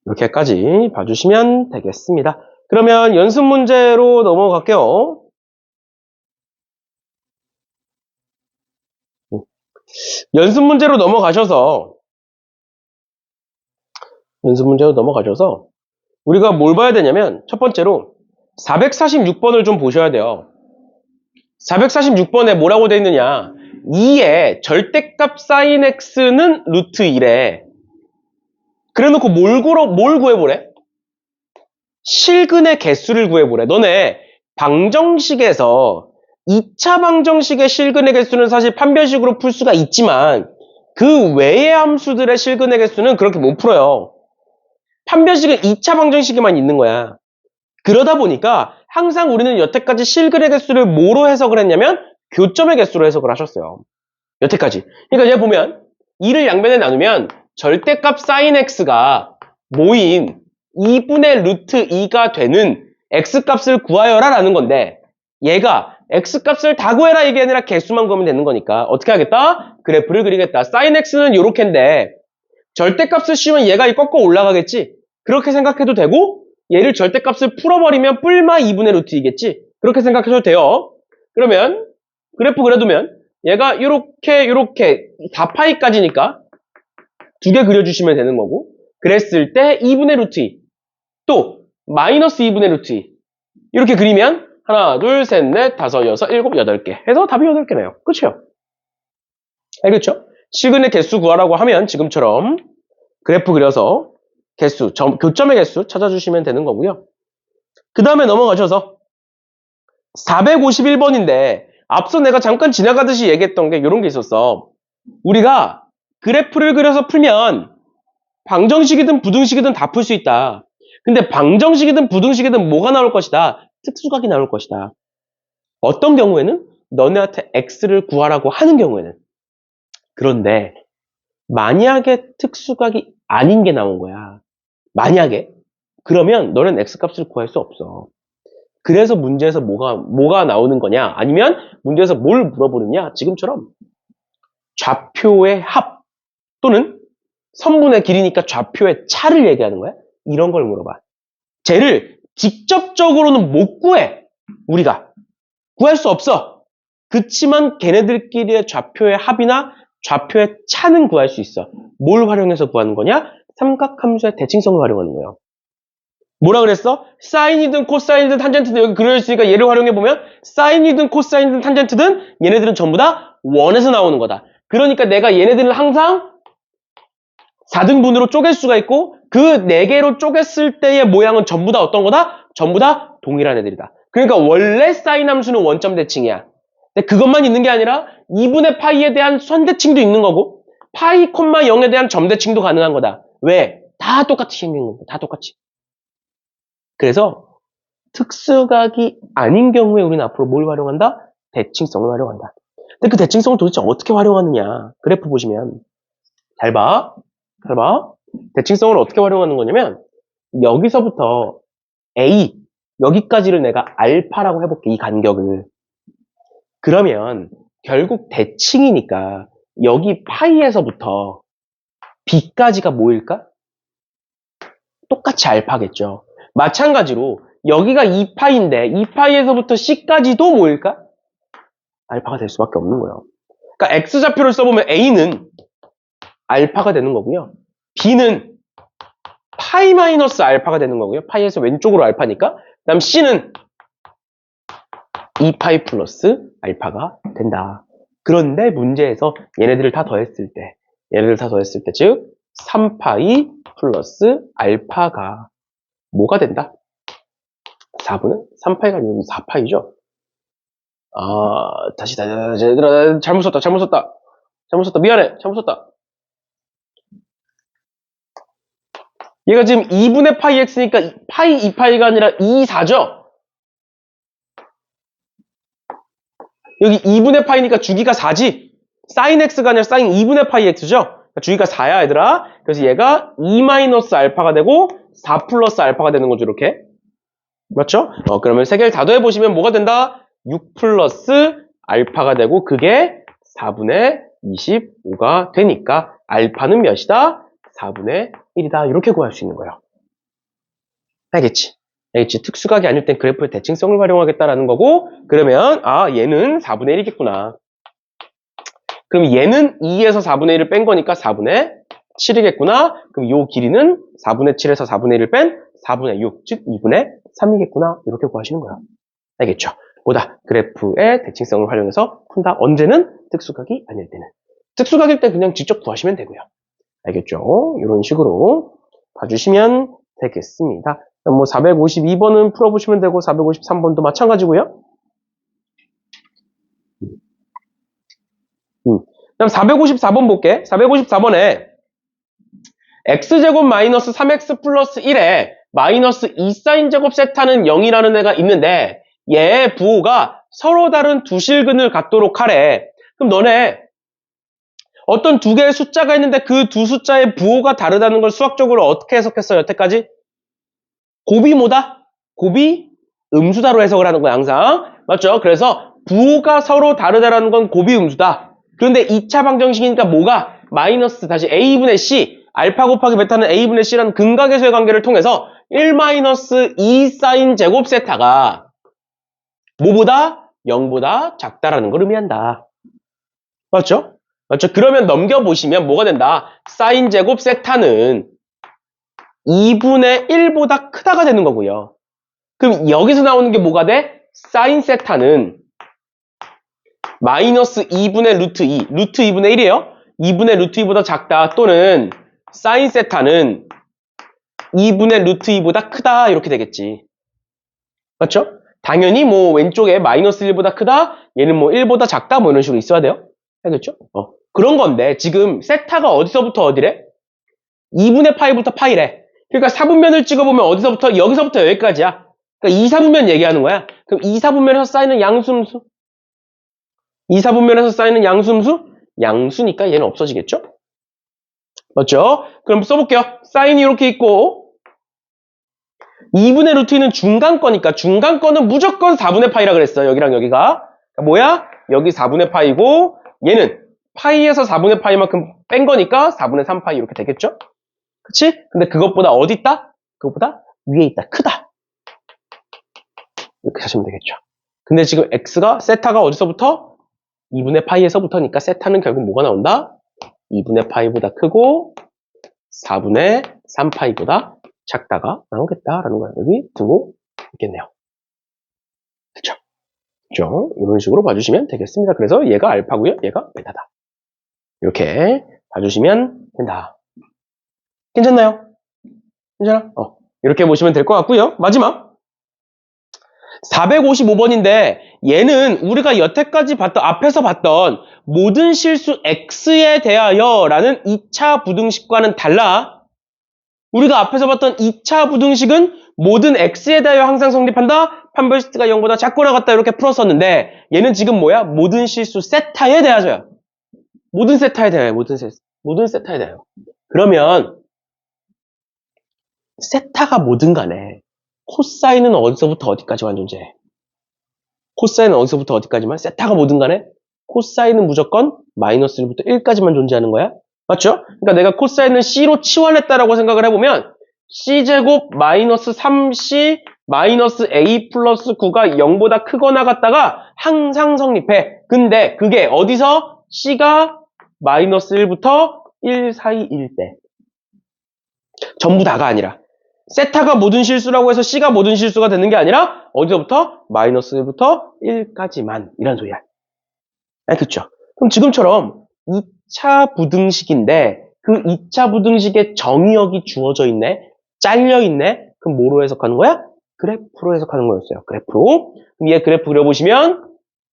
A: 이렇게까지 봐주시면 되겠습니다. 그러면 연습 문제로 넘어갈게요. 연습 문제로 넘어가셔서 우리가 뭘 봐야 되냐면 첫 번째로 446번을 좀 보셔야 돼요. 446번에 뭐라고 돼 있느냐, 2의 절대값 sin x는 루트 1에 그래놓고 뭘 구해보래? 실근의 개수를 구해보래. 너네 방정식에서 2차 방정식의 실근의 개수는 사실 판별식으로 풀 수가 있지만 그 외의 함수들의 실근의 개수는 그렇게 못 풀어요. 판별식은 2차 방정식에만 있는 거야. 그러다 보니까 항상 우리는 여태까지 실근의 개수를 뭐로 해석을 했냐면 교점의 개수로 해석을 하셨어요. 여태까지. 그러니까 얘 보면 2를 양변에 나누면 절대값 sin x가 모인 2분의 루트 2가 되는 x값을 구하여라 라는 건데, 얘가 x값을 다 구해라 이게 아니라 개수만 구하면 되는 거니까 어떻게 하겠다? 그래프를 그리겠다. sin x는 요렇게인데 절대값을 씌우면 얘가 꺾어 올라가겠지? 그렇게 생각해도 되고, 얘를 절대값을 풀어버리면 뿔마 2분의 루트 2겠지? 그렇게 생각해도 돼요. 그러면 그래프 그려두면 얘가 요렇게 4파이까지니까 두 개 그려주시면 되는 거고, 그랬을 때 2분의 루트 2, 또 마이너스 2분의 루트 2 이렇게 그리면 하나, 둘, 셋, 넷, 다섯, 여섯, 일곱, 8개 해서 답이 8개네요. 그쵸? 알겠죠? 실근의 개수 구하라고 하면 지금처럼 그래프 그려서 개수, 교점의 개수 찾아주시면 되는 거고요. 그 다음에 넘어가셔서 451번인데 앞서 내가 잠깐 지나가듯이 얘기했던 게 이런 게 있었어. 우리가 그래프를 그려서 풀면 방정식이든 부등식이든 다 풀 수 있다. 근데 방정식이든 부등식이든 뭐가 나올 것이다? 특수각이 나올 것이다. 어떤 경우에는 너네한테 x를 구하라고 하는 경우에는. 그런데 만약에 특수각이 아닌 게 나온 거야. 만약에. 그러면 너는 x값을 구할 수 없어. 그래서 문제에서 뭐가 나오는 거냐? 아니면 문제에서 뭘 물어보느냐? 지금처럼 좌표의 합 또는 선분의 길이니까 좌표의 차를 얘기하는 거야? 이런 걸 물어봐. 쟤를 직접적으로는 못 구해. 우리가. 구할 수 없어. 그치만 걔네들끼리의 좌표의 합이나 좌표의 차는 구할 수 있어. 뭘 활용해서 구하는 거냐? 삼각함수의 대칭성을 활용하는 거예요. 뭐라 그랬어? 사인이든 코사인이든 탄젠트든 여기 그려있으니까 얘를 활용해보면 사인이든 코사인이든 탄젠트든 얘네들은 전부 다 원에서 나오는 거다. 그러니까 내가 얘네들을 항상 4등분으로 쪼갤 수가 있고 그 4개로 쪼갰을 때의 모양은 전부 다 어떤 거다? 전부 다 동일한 애들이다. 그러니까 원래 사인 함수는 원점 대칭이야. 근데 그것만 있는 게 아니라 2분의 파이에 대한 선대칭도 있는 거고 파이, 0에 대한 점대칭도 가능한 거다. 왜? 다 똑같이 생긴 겁니다. 다 똑같이. 그래서 특수각이 아닌 경우에 우리는 앞으로 뭘 활용한다? 대칭성을 활용한다. 근데 그 대칭성을 도대체 어떻게 활용하느냐? 그래프 보시면 잘 봐. 대칭성을 어떻게 활용하는 거냐면 여기서부터 A 여기까지를 내가 알파라고 해볼게. 이 간격을. 그러면 결국 대칭이니까 여기 파이에서부터 B까지가 뭐일까? 똑같이 알파겠죠. 마찬가지로 여기가 2파이인데 2파이에서부터 C까지도 뭐일까? 알파가 될 수밖에 없는 거예요. 그러니까 X좌표를 써보면 A는 알파가 되는 거고요. B는 파이 마이너스 알파가 되는 거고요. 파이에서 왼쪽으로 알파니까. 그 다음 C는 2파이 플러스 알파가 된다. 그런데 문제에서 얘네들을 다 더했을 때 즉 3파이 플러스 알파가 뭐가 된다? 4분의 3파이가 아니면 4파이죠? 다시, 얘들아, 잘못 썼다. 미안해. 잘못 썼다. 얘가 지금 2분의 파이 x니까 파이 2파이가 아니라 2, 4죠? 여기 2분의 파이니까 주기가 4지? 사인 x가 아니라 사인 2분의 파이 x죠? 그러니까 주기가 4야, 얘들아. 그래서 얘가 2 마이너스 알파가 되고 4 플러스 알파가 되는 거죠, 이렇게. 맞죠? 그러면 세 개를 다 더해보시면 뭐가 된다? 6 플러스 알파가 되고 그게 4분의 25가 되니까 알파는 몇이다? 4분의 1이다. 이렇게 구할 수 있는 거예요. 알겠지? 특수각이 아닐 땐 그래프의 대칭성을 활용하겠다라는 거고, 그러면 얘는 4분의 1이겠구나. 그럼 얘는 2에서 4분의 1을 뺀 거니까 4분의 7이겠구나. 그럼 요 길이는 4분의 7에서 4분의 1을 뺀 4분의 6, 즉 2분의 3이겠구나. 이렇게 구하시는 거야. 알겠죠? 보다 그래프의 대칭성을 활용해서 푼다. 언제는? 특수각이 아닐 때는. 특수각일 때 그냥 직접 구하시면 되고요. 알겠죠? 이런 식으로 봐주시면 되겠습니다. 뭐 452번은 풀어보시면 되고 453번도 마찬가지고요. 그럼 454번 볼게. 454번에 x제곱 마이너스 3x 플러스 1에 마이너스 2사인제곱 세타는 0이라는 애가 있는데 얘의 부호가 서로 다른 두 실근을 갖도록 하래. 그럼 너네 어떤 두 개의 숫자가 있는데 그 두 숫자의 부호가 다르다는 걸 수학적으로 어떻게 해석했어, 여태까지? 곱이 뭐다? 곱이 음수다로 해석을 하는 거야, 항상. 맞죠? 그래서 부호가 서로 다르다라는 건 곱이 음수다. 그런데 2차 방정식이니까 뭐가? 마이너스 다시 a분의 c, 알파 곱하기 베타는 a분의 c라는 근각계수의 관계를 통해서 1 마이너스 2 사인 제곱 세타가 뭐보다? 0보다 작다라는 걸 의미한다. 맞죠? 맞죠? 그러면 넘겨보시면 뭐가 된다? 사인 제곱 세타는 2분의 1보다 크다가 되는 거고요. 그럼 여기서 나오는 게 뭐가 돼? 사인 세타는 마이너스 2분의 루트 2, 루트 2분의 1이에요. 2분의 루트 2보다 작다 또는 사인 세타는 2분의 루트 2보다 크다 이렇게 되겠지. 맞죠? 당연히 뭐 왼쪽에 마이너스 1보다 크다, 얘는 뭐 1보다 작다 뭐 이런 식으로 있어야 돼요. 알겠죠? 그런 건데 지금 세타가 어디서부터 어디래? 2분의 파이부터 파이래. 그러니까 4분면을 찍어보면 어디서부터? 여기서부터 여기까지야. 그러니까 2, 4분면 얘기하는 거야. 그럼 2, 4분면에서 쌓이는 양수음수? 2, 4분면에서 쌓이는 양수음수? 양수니까 얘는 없어지겠죠? 맞죠? 그럼 써볼게요. 사인이 이렇게 있고 2분의 루트 2는 중간거니까 중간거는 무조건 4분의 파이라 그랬어요. 여기랑 여기가. 그러니까 뭐야? 여기 4분의 파이고 얘는 파이에서 4분의 파이만큼 뺀 거니까 4분의 3파이 이렇게 되겠죠? 그치? 근데 그것보다 어디 있다? 그것보다 위에 있다. 크다. 이렇게 하시면 되겠죠. 근데 지금 x가 세타가 어디서부터? 2분의 파이에서부터니까 세타는 결국 뭐가 나온다? 2분의 파이보다 크고 4분의 3파이보다 작다가 나오겠다라는 거예요. 여기 두고 있겠네요. 그쵸? 그죠? 이런 식으로 봐주시면 되겠습니다. 그래서 얘가 알파고요. 얘가 베타다. 이렇게 봐주시면 된다. 괜찮나요? 괜찮아? 이렇게 보시면 될 것 같고요. 마지막 455번인데 얘는 우리가 여태까지 봤던 앞에서 봤던 모든 실수 x에 대하여 라는 2차 부등식과는 달라. 우리가 앞에서 봤던 2차 부등식은 모든 x에 대하여 항상 성립한다. 판별시트가 0보다 작거나 같다 이렇게 풀었었는데 얘는 지금 뭐야? 모든 실수 세타에 대하여야. 모든 세타에 대하여. 모든 세타에 대하여. 그러면 세타가 뭐든 간에 코사인은 어디서부터 어디까지만 존재해? 코사인은 어디서부터 어디까지만? 세타가 뭐든 간에 코사인은 무조건 마이너스 1부터 1까지만 존재하는 거야. 맞죠? 그러니까 내가 코사인은 C로 치환했다라고 생각을 해보면 C제곱 마이너스 3C 마이너스 A 플러스 9가 0보다 크거나 같다가 항상 성립해. 근데 그게 어디서? C가 마이너스 1부터 1 사이일 때. 전부 다가 아니라. 세타가 모든 실수라고 해서 C가 모든 실수가 되는 게 아니라 어디서부터? 마이너스 1부터 1까지만 이란 소리야. 그쵸? 그럼 지금처럼 2차 부등식인데 그 2차 부등식에 정의역이 주어져 있네? 잘려 있네? 그럼 뭐로 해석하는 거야? 그래프로 해석하는 거였어요. 그래프로. 그럼 얘 그래프 그려보시면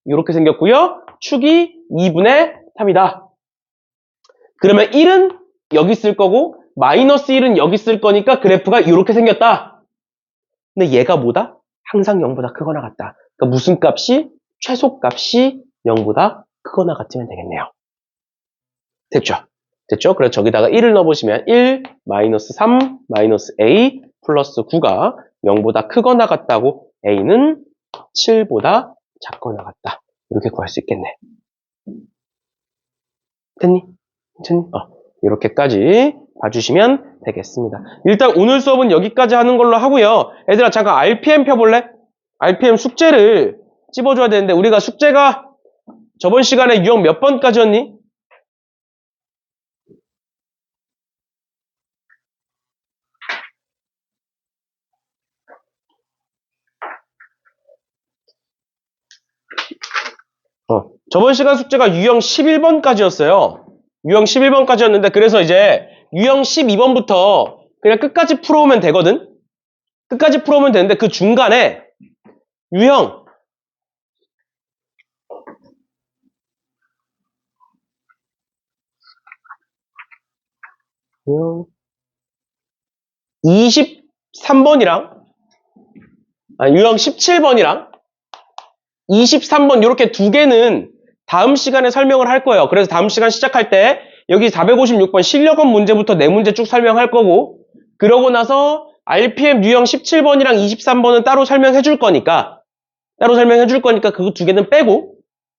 A: 이렇게 생겼고요. 축이 2분의 3이다. 그러면 1은 여기 쓸 거고 마이너스 1은 여기 쓸 거니까 그래프가 이렇게 생겼다. 근데 얘가 뭐다? 항상 0보다 크거나 같다. 그러니까 무슨 값이? 최소값이 0보다 크거나 같으면 되겠네요. 됐죠? 됐죠? 그래서 저기다가 1을 넣어보시면 1, 마이너스 3, 마이너스 a, 플러스 9가 0보다 크거나 같다고 a는 7보다 작거나 같다. 이렇게 구할 수 있겠네. 됐니? 됐니? 이렇게까지 봐주시면 되겠습니다. 일단 오늘 수업은 여기까지 하는 걸로 하고요. 얘들아 잠깐 RPM 펴볼래? RPM 숙제를 찝어줘야 되는데 우리가 숙제가 저번 시간에 유형 몇 번까지였니? 저번 시간 숙제가 유형 11번까지였어요. 유형 11번까지였는데 그래서 이제 유형 12번부터 그냥 끝까지 풀어오면 되거든? 끝까지 풀어오면 되는데 그 중간에 유형 23번이랑 유형 17번이랑 23번 이렇게 두 개는 다음 시간에 설명을 할 거예요. 그래서 다음 시간 시작할 때 여기 456번 실력원 문제부터 네 문제 쭉 설명할 거고 그러고 나서 RPM 유형 17번이랑 23번은 따로 설명해 줄 거니까 그 두 개는 빼고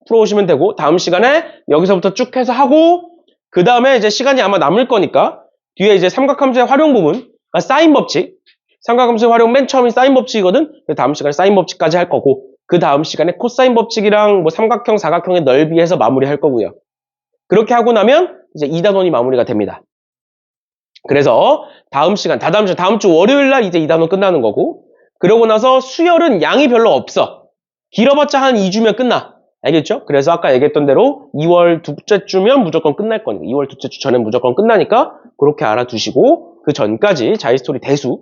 A: 풀어오시면 되고 다음 시간에 여기서부터 쭉 해서 하고 그 다음에 이제 시간이 아마 남을 거니까 뒤에 이제 삼각함수의 활용 부분 그러니까 사인 법칙 삼각함수의 활용 맨 처음이 사인 법칙이거든. 다음 시간에 사인 법칙까지 할 거고 그 다음 시간에 코사인 법칙이랑 뭐 삼각형, 사각형의 넓이에서 마무리할 거고요. 그렇게 하고 나면 이제 2단원이 마무리가 됩니다. 그래서 다음 시간, 다음 주 월요일 날 이제 2단원 끝나는 거고 그러고 나서 수열은 양이 별로 없어. 길어봤자 한 2주면 끝나. 알겠죠? 그래서 아까 얘기했던 대로 2월 둘째 주면 무조건 끝날 거니까 2월 둘째 주 전에 무조건 끝나니까 그렇게 알아두시고 그 전까지 자이스토리 대수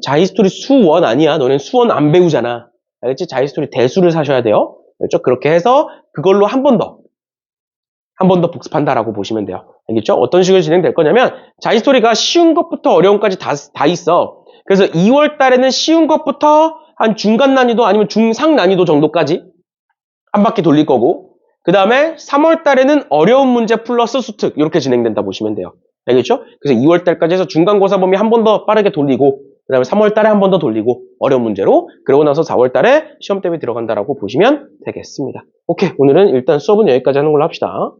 A: 자이스토리 수원 아니야. 너넨 수원 안 배우잖아. 알겠지? 자이스토리 대수를 사셔야 돼요. 알겠죠? 그렇게 해서 그걸로 한 번 더 복습한다라고 보시면 돼요. 알겠죠? 어떤 식으로 진행될 거냐면 자이스토리가 쉬운 것부터 어려운 것까지 다 있어. 그래서 2월 달에는 쉬운 것부터 한 중간 난이도 아니면 중상 난이도 정도까지 한 바퀴 돌릴 거고 그 다음에 3월 달에는 어려운 문제 플러스 수특 이렇게 진행된다 보시면 돼요. 알겠죠? 그래서 2월 달까지 해서 중간고사 범위 한 번 더 빠르게 돌리고 그 다음에 3월 달에 한 번 더 돌리고 어려운 문제로 그러고 나서 4월 달에 시험 대비 들어간다라고 보시면 되겠습니다. 오케이, 오늘은 일단 수업은 여기까지 하는 걸로 합시다.